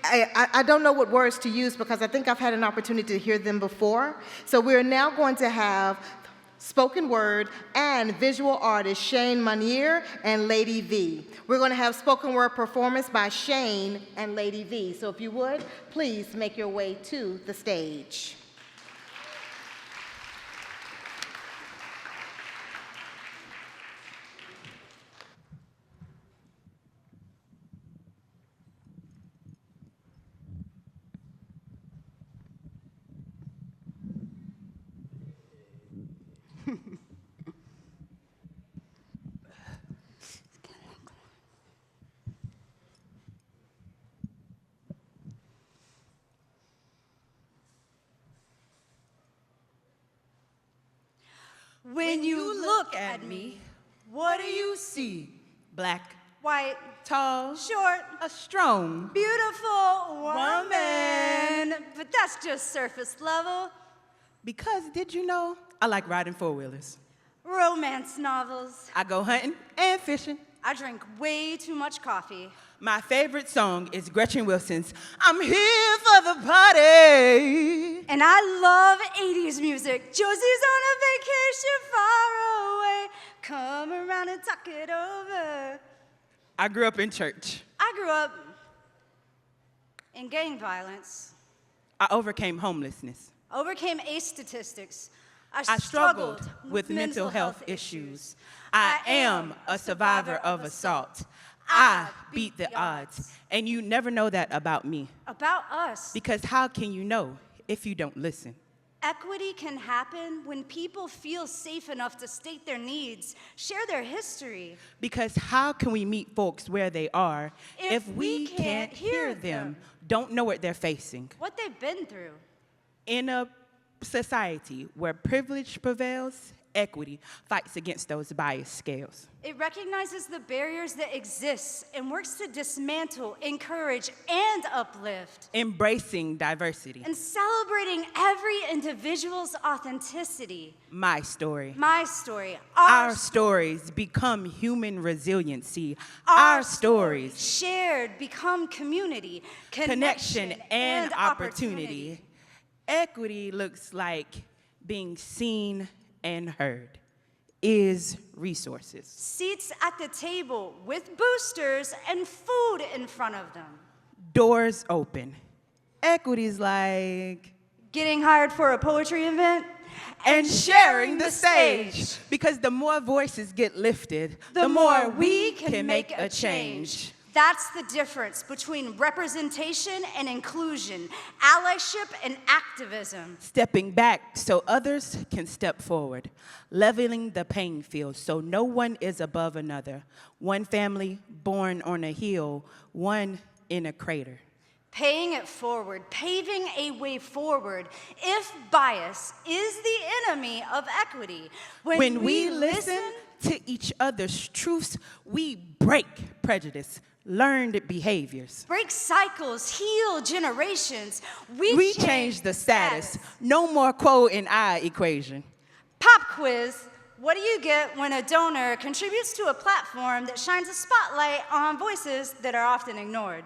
I don't know what words to use because I think I've had an opportunity to hear them before. So we're now going to have spoken word and visual artist Shane Munier and Lady V. We're going to have spoken word performance by Shane and Lady V. So if you would, please make your way to the stage. When you look at me, what do you see? Black, white, tall, short, a strong, Beautiful woman. But that's just surface level. Because did you know I like riding four-wheelers? Romance novels. I go hunting and fishing. I drink way too much coffee. My favorite song is Gretchen Wilson's I'm Here for the Party. And I love 80s music. Josie's on a vacation far away. Come around and talk it over. I grew up in church. I grew up in gang violence. I overcame homelessness. Overcame ACE statistics. I struggled with mental health issues. I am a survivor of assault. I beat the odds. And you never know that about me. About us. Because how can you know if you don't listen? Equity can happen when people feel safe enough to state their needs, share their history. Because how can we meet folks where they are if we can't hear them, don't know what they're facing? What they've been through. In a society where privilege prevails, equity fights against those bias scales. It recognizes the barriers that exist and works to dismantle, encourage, and uplift. Embracing diversity. And celebrating every individual's authenticity. My story. My story. Our stories become human resiliency. Our stories. Shared become community. Connection and opportunity. Equity looks like being seen and heard. Is resources. Seats at the table with boosters and food in front of them. Doors open. Equity's like getting hired for a poetry event and sharing the stage. Because the more voices get lifted, the more we can make a change. That's the difference between representation and inclusion, allyship and activism. Stepping back so others can step forward, leveling the playing field so no one is above another. One family born on a hill, one in a crater. paying it forward, paving a way forward. If bias is the enemy of equity, When we listen to each other's truths, we break prejudice, learned behaviors. break cycles, heal generations, We change the status. No more quo and I equation. Pop quiz. What do you get when a donor contributes to a platform that shines a spotlight on voices that are often ignored?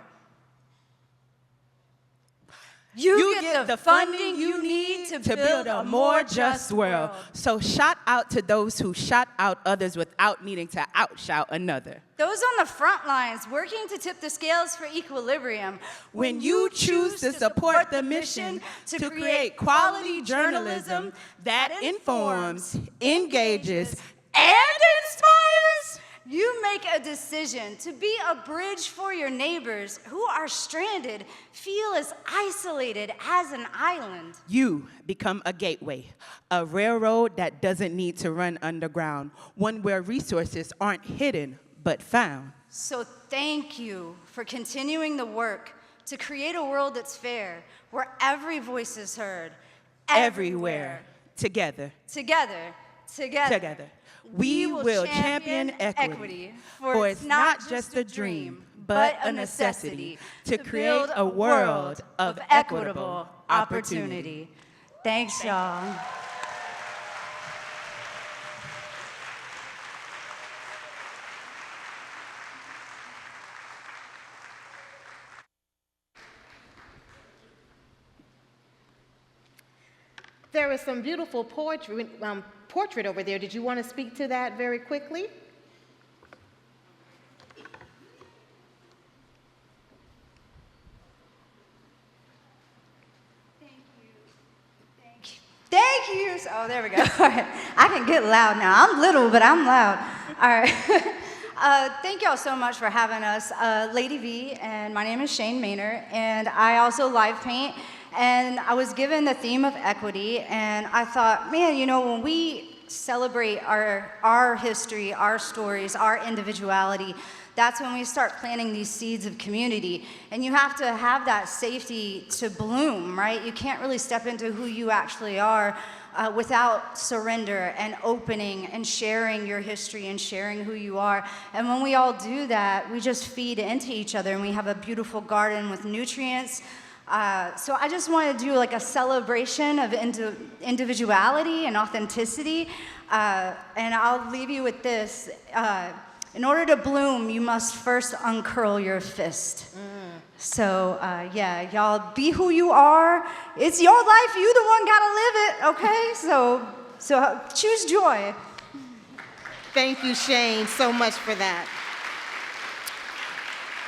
You get the funding you need to build a more just world. So shout out to those who shout out others without needing to outshout another. Those on the front lines working to tip the scales for equilibrium. When you choose to support the mission to create quality journalism that informs, engages, and inspires, you make a decision to be a bridge for your neighbors who are stranded, feel as isolated as an island. you become a gateway, a railroad that doesn't need to run underground, one where resources aren't hidden but found. So thank you for continuing the work to create a world that's fair, where every voice is heard. Everywhere, together, Together. we will champion equity, for it's not just a dream, but a necessity to create a world of equitable opportunity. Thanks, y'all. There is some beautiful portrait over there. Did you want to speak to that very quickly? Thank you. Oh, there we go. All right. I can get loud now. I'm little, but I'm loud. All right. Thank y'all so much for having us. Lady V, and my name is Shane Maynard, and I also live paint. And I was given the theme of equity, and I thought, man, you know, when we celebrate our history, our stories, our individuality, that's when we start planting these seeds of community. And you have to have that safety to bloom, right? You can't really step into who you actually are without surrender and opening and sharing your history and sharing who you are. And when we all do that, we just feed into each other, and we have a beautiful garden with nutrients. So I just want to do like a celebration of individuality and authenticity. And I'll leave you with this. In order to bloom, you must first uncurl your fist. So yeah, y'all be who you are. It's your life. You the one gotta live it, okay? So choose joy. Thank you, Shane, so much for that.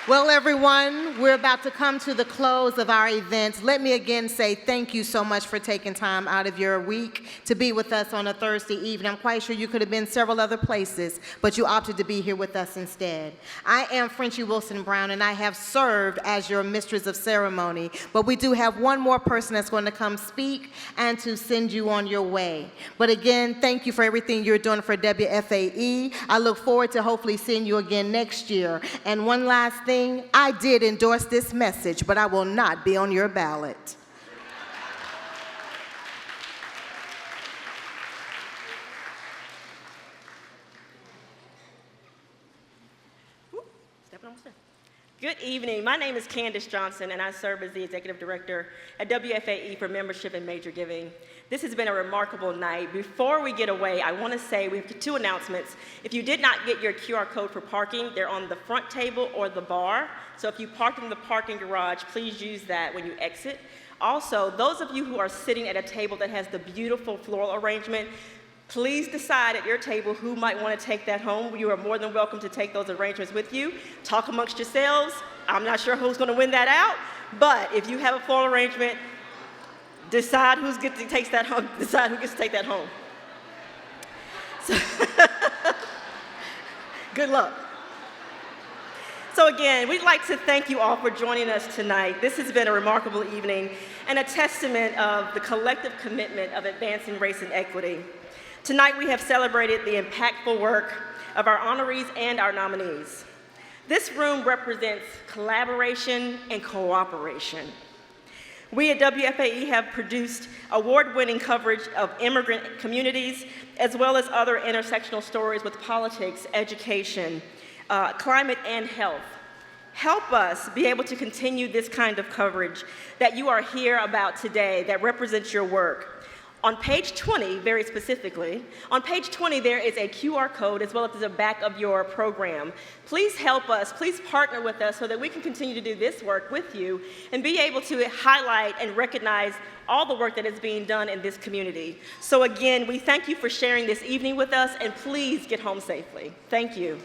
Well, everyone, we're about to come to the close of our event. Let me again say thank you so much for taking time out of your week to be with us on a Thursday evening. I'm quite sure you could have been several other places, but you opted to be here with us instead. I am Frenchie Wilson Brown, and I have served as your mistress of ceremony, but we do have one more person that's going to come speak and to send you on your way. But again, thank you for everything you're doing for WFAE. I look forward to hopefully seeing you again next year. And one last thing, I did endorse this message, but I will not be on your ballot. Good evening. My name is Candace Johnson, and I serve as the Executive Director at WFAE for Membership and Major Giving. This has been a remarkable night. Before we get away, I want to say we have two announcements. If you did not get your QR code for parking, they're on the front table or the bar. So if you parked in the parking garage, please use that when you exit. Also, those of you who are sitting at a table that has the beautiful floral arrangement, please decide at your table who might want to take that home. You are more than welcome to take those arrangements with you. Talk amongst yourselves. I'm not sure who's going to win that out, but if you have a floral arrangement, decide who gets to take that home. Decide who gets to take that home. So good luck. So again, we'd like to thank you all for joining us tonight. This has been a remarkable evening and a testament of the collective commitment of advancing race and equity. Tonight we have celebrated the impactful work of our honorees and our nominees. This room represents collaboration and cooperation. We at WFAE have produced award-winning coverage of immigrant communities, as well as other intersectional stories with politics, education, climate, and health. Help us be able to continue this kind of coverage that you are here about today that represents your work. On page 20, very specifically, on page 20 there is a QR code as well as the back of your program. Please help us, please partner with us so that we can continue to do this work with you and be able to highlight and recognize all the work that is being done in this community. So again, we thank you for sharing this evening with us, and please get home safely. Thank you.